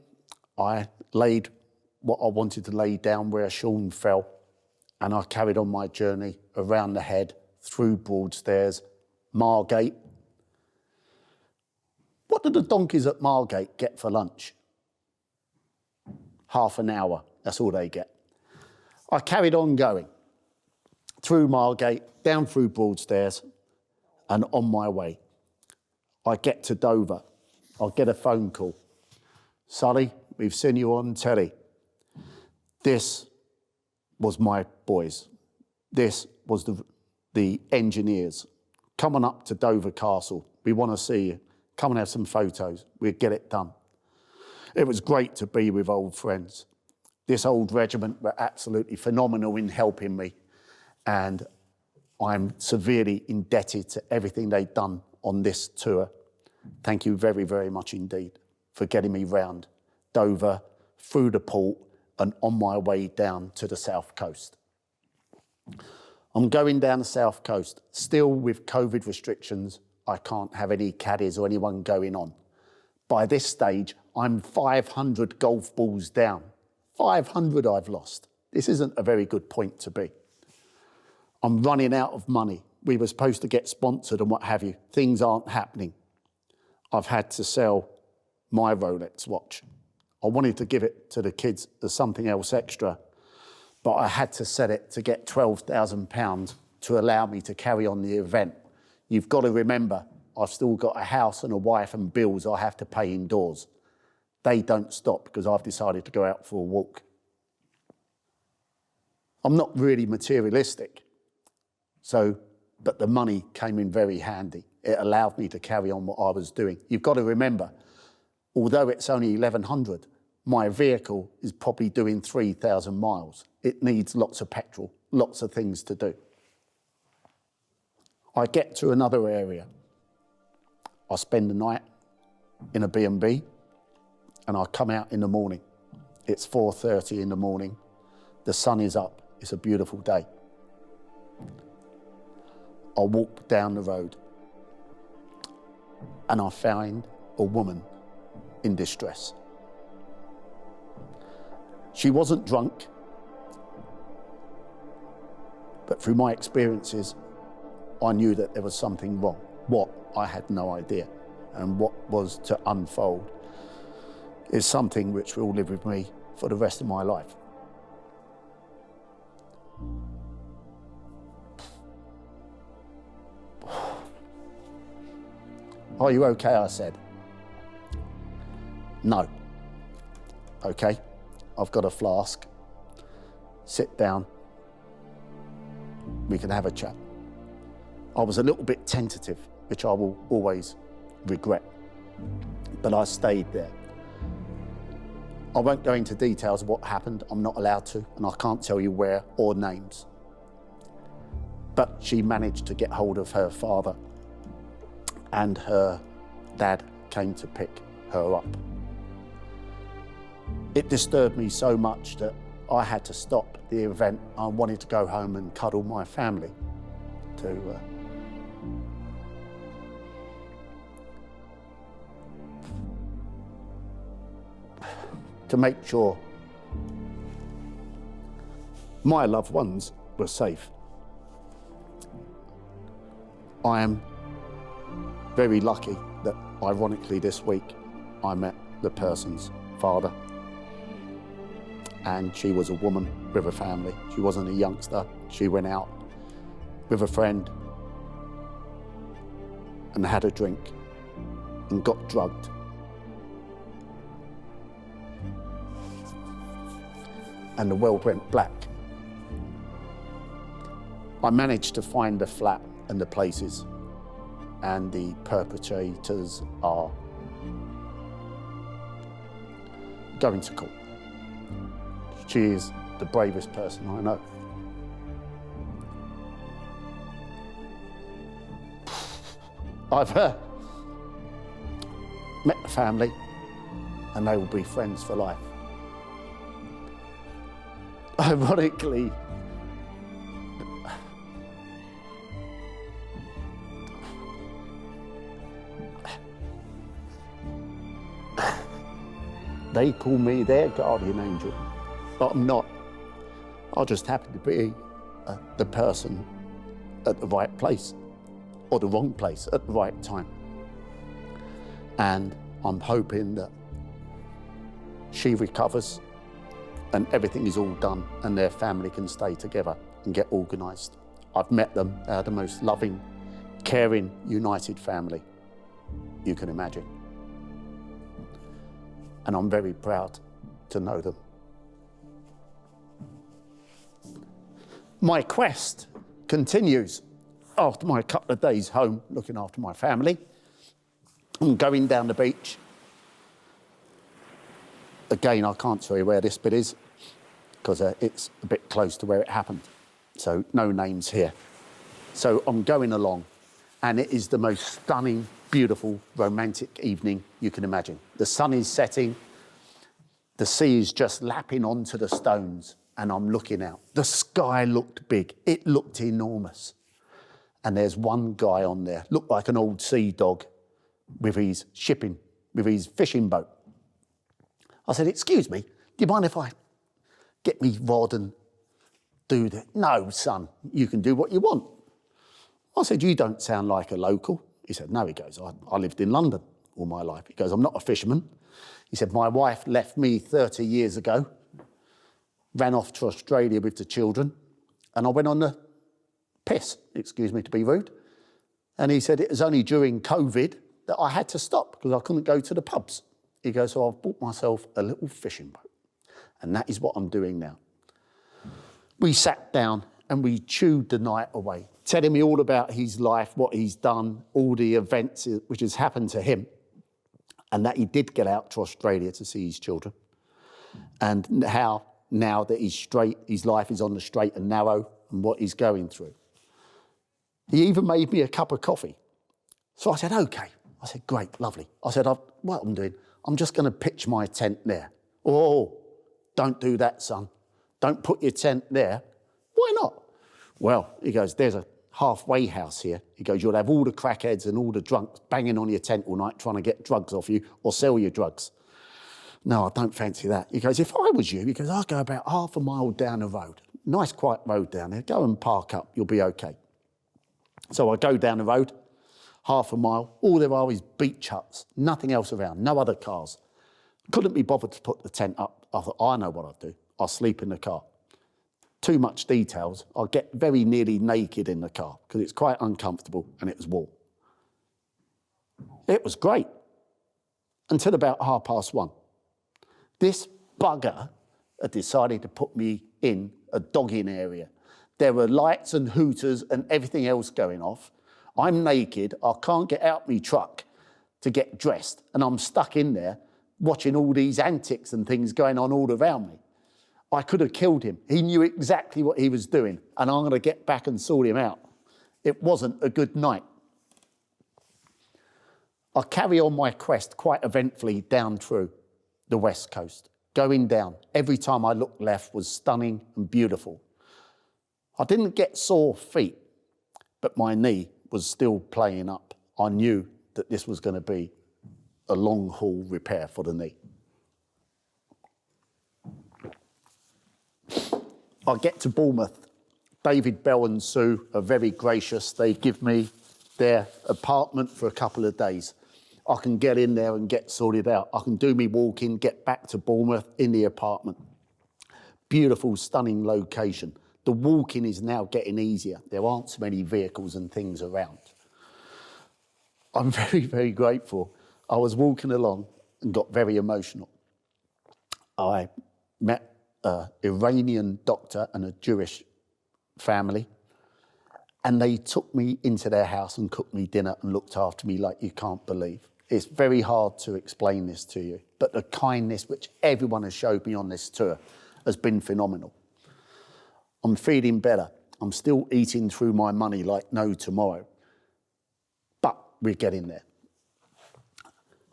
I laid what I wanted to lay down where Sean fell, and I carried on my journey around the head, through Broadstairs, Margate. What do the donkeys at Margate get for lunch? Half an hour, that's all they get. I carried on going, through Margate, down through Broadstairs, and on my way. I get to Dover. I'll get a phone call. Sully, we've seen you on telly. This was my boys. This was the engineers. Come on up to Dover Castle. We want to see you. Come and have some photos. We'll get it done. It was great to be with old friends. This old regiment were absolutely phenomenal in helping me, and I'm severely indebted to everything they've done on this tour. Thank you very, very much indeed for getting me round Dover, through the port, and on my way down to the south coast. I'm going down the south coast, still with COVID restrictions. I can't have any caddies or anyone going on. By this stage, I'm 500 golf balls down. 500 I've lost. This isn't a very good point to be. I'm running out of money. We were supposed to get sponsored and what have you. Things aren't happening. I've had to sell my Rolex watch. I wanted to give it to the kids as something else extra, but I had to sell it to get £12,000 to allow me to carry on the event. You've got to remember, I've still got a house and a wife and bills I have to pay indoors. They don't stop because I've decided to go out for a walk. I'm not really materialistic, but the money came in very handy. It allowed me to carry on what I was doing. You've got to remember, although it's only 1,100, my vehicle is probably doing 3,000 miles. It needs lots of petrol, lots of things to do. I get to another area. I spend the night in a B&B, and I come out in the morning. It's 4:30 in the morning. The sun is up. It's a beautiful day. I walk down the road, and I find a woman in distress. She wasn't drunk, but through my experiences, I knew that there was something wrong. What, I had no idea. And what was to unfold is something which will live with me for the rest of my life. Are you okay? I said. No. okay, I've got a flask, sit down, we can have a chat. I was a little bit tentative, which I will always regret, but I stayed there. I won't go into details of what happened, I'm not allowed to, and I can't tell you where or names. But she managed to get hold of her father, and her dad came to pick her up. It disturbed me so much that I had to stop the event. I wanted to go home and cuddle my family to make sure my loved ones were safe. I am very lucky that, ironically, this week I met the person's father, and she was a woman with a family. She wasn't a youngster. She went out with a friend and had a drink and got drugged. And the world went black. I managed to find the flat and the places, and the perpetrators are going to court. She is the bravest person I know. I've met the family, and they will be friends for life. Ironically, they call me their guardian angel, but I'm not. I just happen to be the person at the right place, or the wrong place at the right time. And I'm hoping that she recovers and everything is all done and their family can stay together and get organised. I've met them. They're the most loving, caring, united family you can imagine. And I'm very proud to know them. My quest continues after my couple of days home looking after my family. I'm going down the beach. Again, I can't tell you where this bit is because it's a bit close to where it happened. So no names here. So I'm going along, and it is the most stunning, beautiful, romantic evening you can imagine. The sun is setting, the sea is just lapping onto the stones, and I'm looking out. The sky looked big, it looked enormous. And there's one guy on there, looked like an old sea dog with his fishing boat. I said, "Excuse me, do you mind if I get me rod and do that?" "No, son, you can do what you want." I said, "You don't sound like a local." He said, "No," he goes, I lived in London all my life. He goes, "I'm not a fisherman." He said, "My wife left me 30 years ago, ran off to Australia with the children, and I went on the piss," excuse me to be rude. And he said, "It was only during COVID that I had to stop because I couldn't go to the pubs." He goes, "So I've bought myself a little fishing boat, and that is what I'm doing now." We sat down and we chewed the night away, telling me all about his life, what he's done, all the events which has happened to him, and that he did get out to Australia to see his children, and how now that he's straight, his life is on the straight and narrow, and what he's going through. He even made me a cup of coffee. So I said, "Okay." I said, "Great, lovely." I said, "What I'm doing, I'm just going to pitch my tent there." "Oh, don't do that, son. Don't put your tent there." "Why not?" "Well," he goes, "there's a halfway house here." He goes, "You'll have all the crackheads and all the drunks banging on your tent all night trying to get drugs off you or sell you drugs." "No, I don't fancy that." He goes, "If I was you," he goes, "I'll go about half a mile down the road. Nice quiet road down there. Go and park up. You'll be okay." So I go down the road, half a mile. All there are is beach huts, nothing else around, no other cars. Couldn't be bothered to put the tent up. I thought, I know what I'll do. I'll sleep in the car. Too much details. I'll get very nearly naked in the car because it's quite uncomfortable and it was warm. It was great until about 1:30. This bugger had decided to put me in a dogging area. There were lights and hooters and everything else going off. I'm naked, I can't get out my truck to get dressed, and I'm stuck in there watching all these antics and things going on all around me. I could have killed him. He knew exactly what he was doing, and I'm going to get back and sort him out. It wasn't a good night. I carry on my quest quite eventfully down through the West Coast, going down. Every time I looked left was stunning and beautiful. I didn't get sore feet, but my knee was still playing up. I knew that this was going to be a long haul repair for the knee. I get to Bournemouth. David Bell and Sue are very gracious. They give me their apartment for a couple of days. I can get in there and get sorted out. I can do me walking, get back to Bournemouth in the apartment. Beautiful, stunning location. The walking is now getting easier. There aren't so many vehicles and things around. I'm very, very grateful. I was walking along and got very emotional. I met an Iranian doctor and a Jewish family, and they took me into their house and cooked me dinner and looked after me like you can't believe. It's very hard to explain this to you, but the kindness which everyone has showed me on this tour has been phenomenal. I'm feeling better. I'm still eating through my money like no tomorrow, but we're getting there.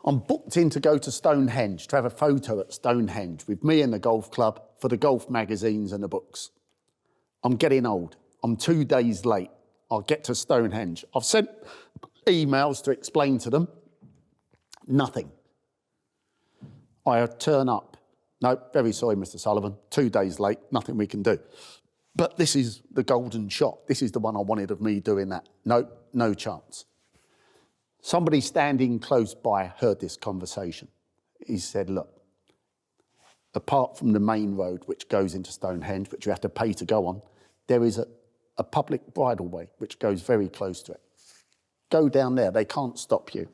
I'm booked in to go to Stonehenge, to have a photo at Stonehenge with me and the golf club for the golf magazines and the books. I'm getting old. I'm 2 days late. I'll get to Stonehenge. I've sent emails to explain to them. Nothing. I turn up. No, very sorry, Mr. Sullivan. 2 days late, nothing we can do. But this is the golden shot. This is the one I wanted of me doing that. No, no chance. Somebody standing close by heard this conversation. He said, look, apart from the main road which goes into Stonehenge, which you have to pay to go on, there is a public bridleway which goes very close to it. Go down there, they can't stop you.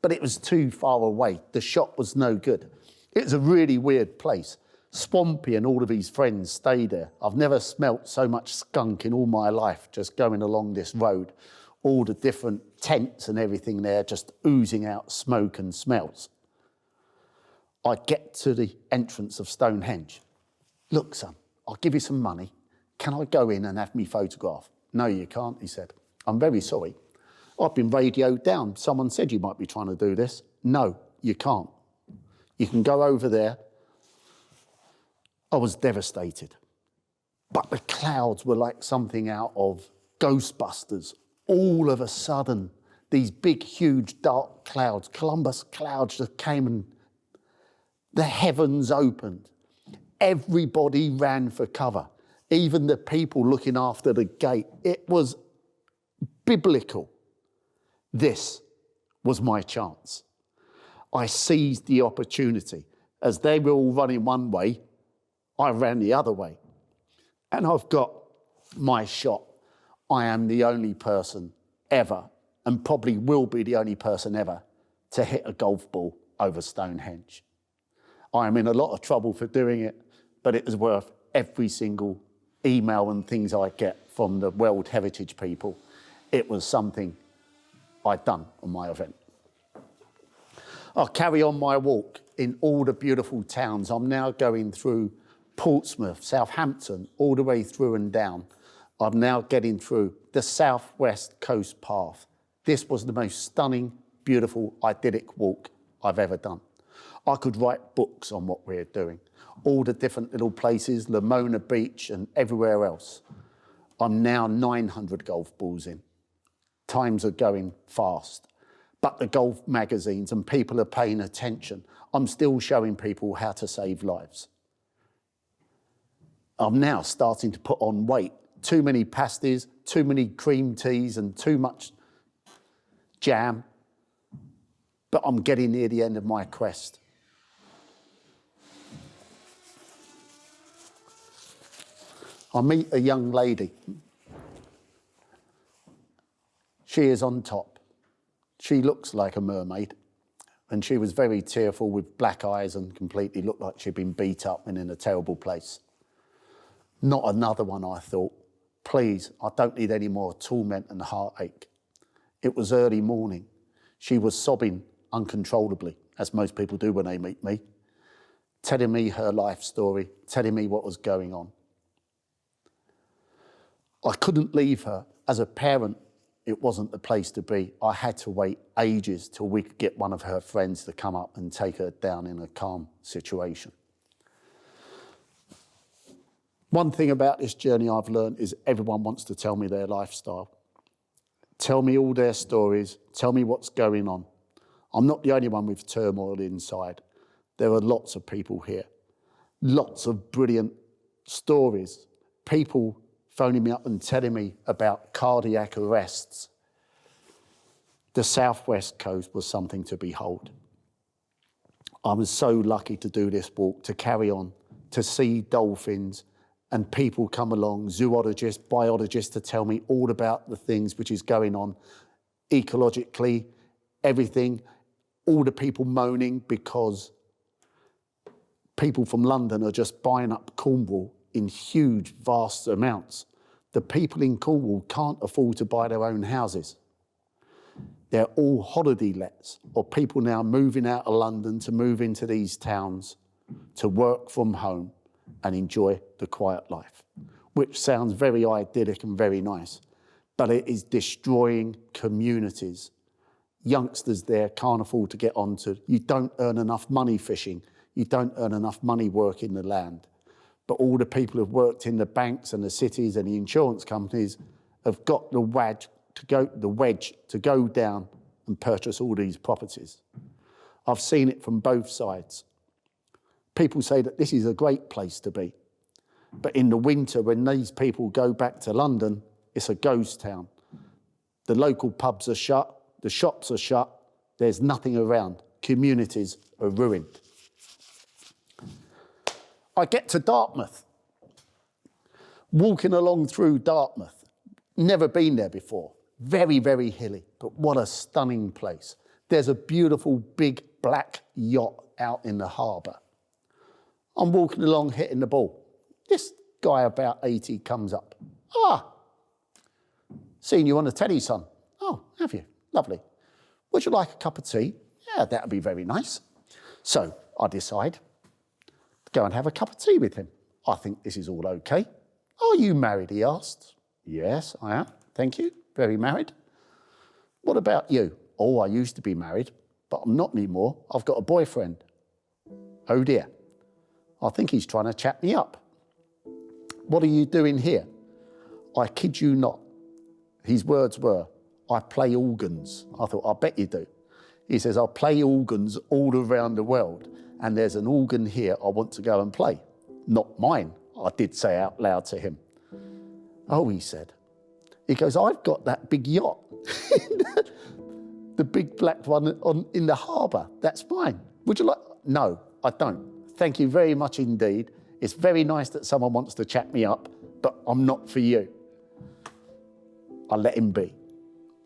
But it was too far away. The shot was no good. It was a really weird place. Swampy and all of his friends stayed there. I've never smelt so much skunk in all my life just going along this road. All the different tents and everything there just oozing out smoke and smells. I get to the entrance of Stonehenge. Look, son, I'll give you some money. Can I go in and have me photograph? No, you can't, he said. I'm very sorry. I've been radioed down. Someone said you might be trying to do this. No, you can't. You can go over there. I was devastated. But the clouds were like something out of Ghostbusters. All of a sudden, these big, huge, dark clouds, Columbus clouds just came and the heavens opened. Everybody ran for cover, even the people looking after the gate. It was biblical. This was my chance. I seized the opportunity. As they were all running one way, I ran the other way. And I've got my shot. I am the only person ever, and probably will be the only person ever, to hit a golf ball over Stonehenge. I am in a lot of trouble for doing it, but it is worth every single email and things I get from the World Heritage people. It was something I'd done on my event. I'll carry on my walk in all the beautiful towns. I'm now going through Portsmouth, Southampton, all the way through and down. I'm now getting through the Southwest Coast Path. This was the most stunning, beautiful, idyllic walk I've ever done. I could write books on what we're doing. All the different little places, Lamona Beach and everywhere else. I'm now 900 golf balls in. Times are going fast. But the golf magazines and people are paying attention. I'm still showing people how to save lives. I'm now starting to put on weight. Too many pasties, too many cream teas and too much jam. But I'm getting near the end of my quest. I meet a young lady. She is on top. She looks like a mermaid. and she was very tearful with black eyes and completely looked like she'd been beat up and in a terrible place. Not another one, I thought. Please, I don't need any more torment and heartache. It was early morning. She was sobbing uncontrollably, as most people do when they meet me, telling me her life story, telling me what was going on. I couldn't leave her. As a parent, it wasn't the place to be. I had to wait ages till we could get one of her friends to come up and take her down in a calm situation. One thing about this journey I've learned is everyone wants to tell me their lifestyle. Tell me all their stories, tell me what's going on. I'm not the only one with turmoil inside. There are lots of people here, lots of brilliant stories, people phoning me up and telling me about cardiac arrests. The Southwest Coast was something to behold. I was so lucky to do this walk, to carry on, to see dolphins and people come along, zoologists, biologists, to tell me all about the things which is going on ecologically, everything, all the people moaning because people from London are just buying up Cornwall in huge, vast amounts. The people in Cornwall can't afford to buy their own houses. They're all holiday lets, or people now moving out of London to move into these towns to work from home and enjoy the quiet life, which sounds very idyllic and very nice, but it is destroying communities. Youngsters there can't afford to get onto, you don't earn enough money fishing, you don't earn enough money working the land. But all the people who've worked in the banks and the cities and the insurance companies have got the wedge to go down and purchase all these properties. I've seen it from both sides. People say that this is a great place to be. But in the winter, when these people go back to London, it's a ghost town. The local pubs are shut, the shops are shut, there's nothing around. Communities are ruined. I get to Dartmouth, walking along through Dartmouth, never been there before, very, very hilly, but what a stunning place. There's a beautiful big black yacht out in the harbour. I'm walking along hitting the ball. This guy about 80 comes up. Seen you on the telly, son. Oh, have you? Lovely. Would you like a cup of tea? Yeah, that would be very nice. So I decide go and have a cup of tea with him. I think this is all okay. Are you married, he asked. Yes, I am. Thank you. Very married. What about you? Oh, I used to be married, but I'm not anymore. I've got a boyfriend. Oh dear. I think he's trying to chat me up. What are you doing here? I kid you not. His words were, I play organs. I thought, I bet you do. He says, I play organs all around the world, and there's an organ here I want to go and play. Not mine, I did say out loud to him. Oh, he said. He goes, I've got that big yacht. The big black one in the harbour. That's mine. Would you like? No, I don't. Thank you very much indeed. It's very nice that someone wants to chat me up, but I'm not for you. I let him be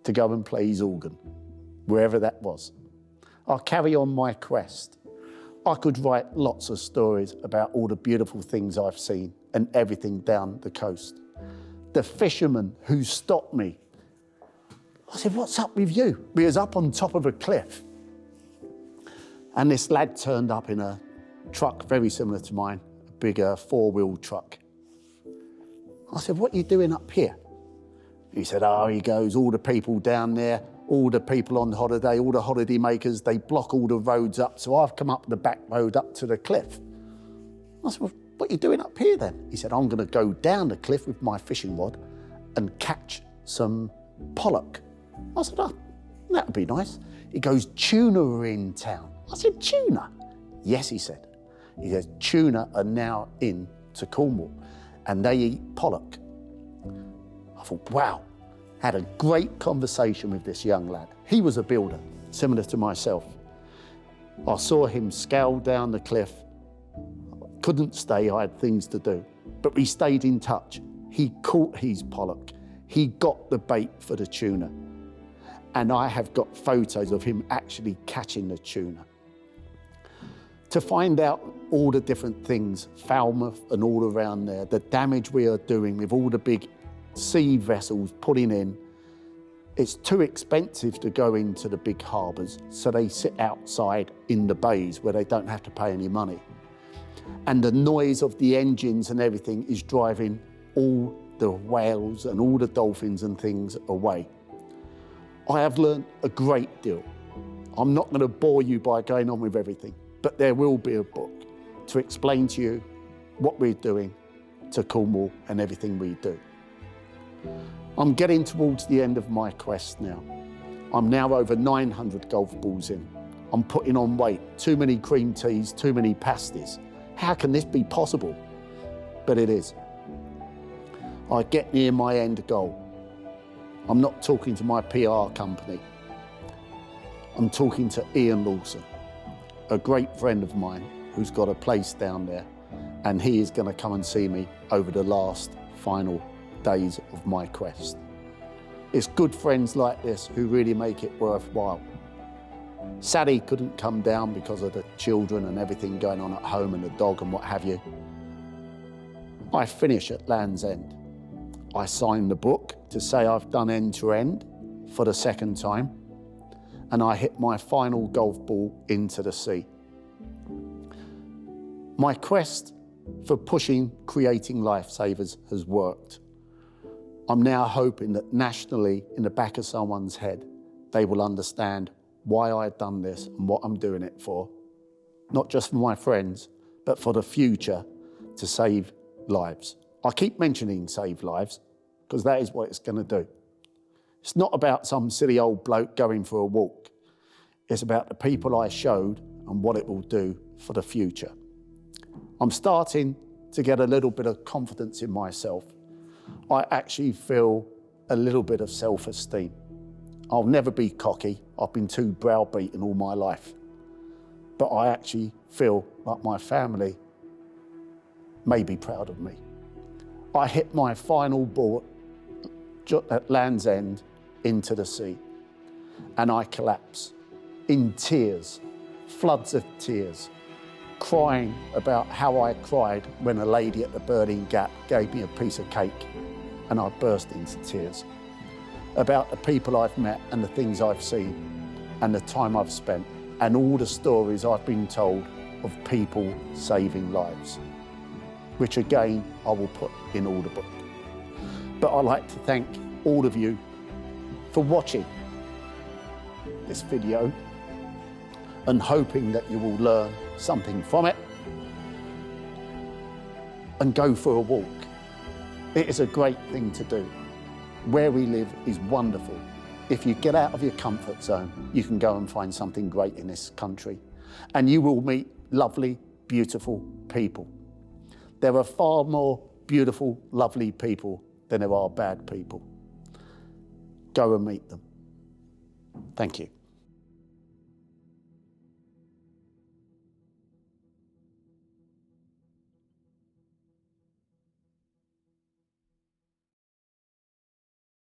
to go and play his organ, wherever that was. I'll carry on my quest. I could write lots of stories about all the beautiful things I've seen and everything down the coast. The fisherman who stopped me, I said, what's up with you? We was up on top of a cliff. And this lad turned up in a truck very similar to mine, a bigger four-wheel truck. I said, what are you doing up here? He said, he goes, all the people down there, all the people on holiday, all the holiday makers, they block all the roads up. So I've come up the back road up to the cliff. I said, well, what are you doing up here then? He said, I'm going to go down the cliff with my fishing rod and catch some pollock. I said, that would be nice. He goes, tuna are in town. I said, tuna? Yes, he said. He says, tuna are now into Cornwall and they eat pollock. I thought, wow. Had a great conversation with this young lad. He was a builder, similar to myself. I saw him scale down the cliff. Couldn't stay, I had things to do. But we stayed in touch. He caught his pollock. He got the bait for the tuna. And I have got photos of him actually catching the tuna. To find out all the different things, Falmouth and all around there, the damage we are doing with all the big sea vessels putting in, it's too expensive to go into the big harbours, so they sit outside in the bays where they don't have to pay any money. And the noise of the engines and everything is driving all the whales and all the dolphins and things away. I have learned a great deal. I'm not going to bore you by going on with everything, but there will be a book to explain to you what we're doing to Cornwall and everything we do. I'm getting towards the end of my quest now. I'm now over 900 golf balls in. I'm putting on weight, too many cream teas, too many pasties. How can this be possible? But it is. I get near my end goal. I'm not talking to my PR company. I'm talking to Ian Lawson, a great friend of mine who's got a place down there, and he is going to come and see me over the last final days of my quest. It's good friends like this who really make it worthwhile. Sadie couldn't come down because of the children and everything going on at home and the dog and what have you. I finish at Land's End. I sign the book to say I've done end to end for the second time, and I hit my final golf ball into the sea. My quest for pushing creating lifesavers has worked. I'm now hoping that nationally, in the back of someone's head, they will understand why I've done this and what I'm doing it for. Not just for my friends, but for the future, to save lives. I keep mentioning save lives because that is what it's going to do. It's not about some silly old bloke going for a walk. It's about the people I showed and what it will do for the future. I'm starting to get a little bit of confidence in myself. I actually feel a little bit of self-esteem. I'll never be cocky. I've been too browbeaten all my life. But I actually feel like my family may be proud of me. I hit my final ball at Land's End into the sea, and I collapse in tears, floods of tears, crying about how I cried when a lady at the Burning Gap gave me a piece of cake, and I burst into tears. About the people I've met and the things I've seen and the time I've spent and all the stories I've been told of people saving lives, which again, I will put in all the book. But I'd like to thank all of you for watching this video and hoping that you will learn something from it and go for a walk. It is a great thing to do. Where we live is wonderful. If you get out of your comfort zone, you can go and find something great in this country, and you will meet lovely, beautiful people. There are far more beautiful, lovely people than there are bad people. Go and meet them. Thank you.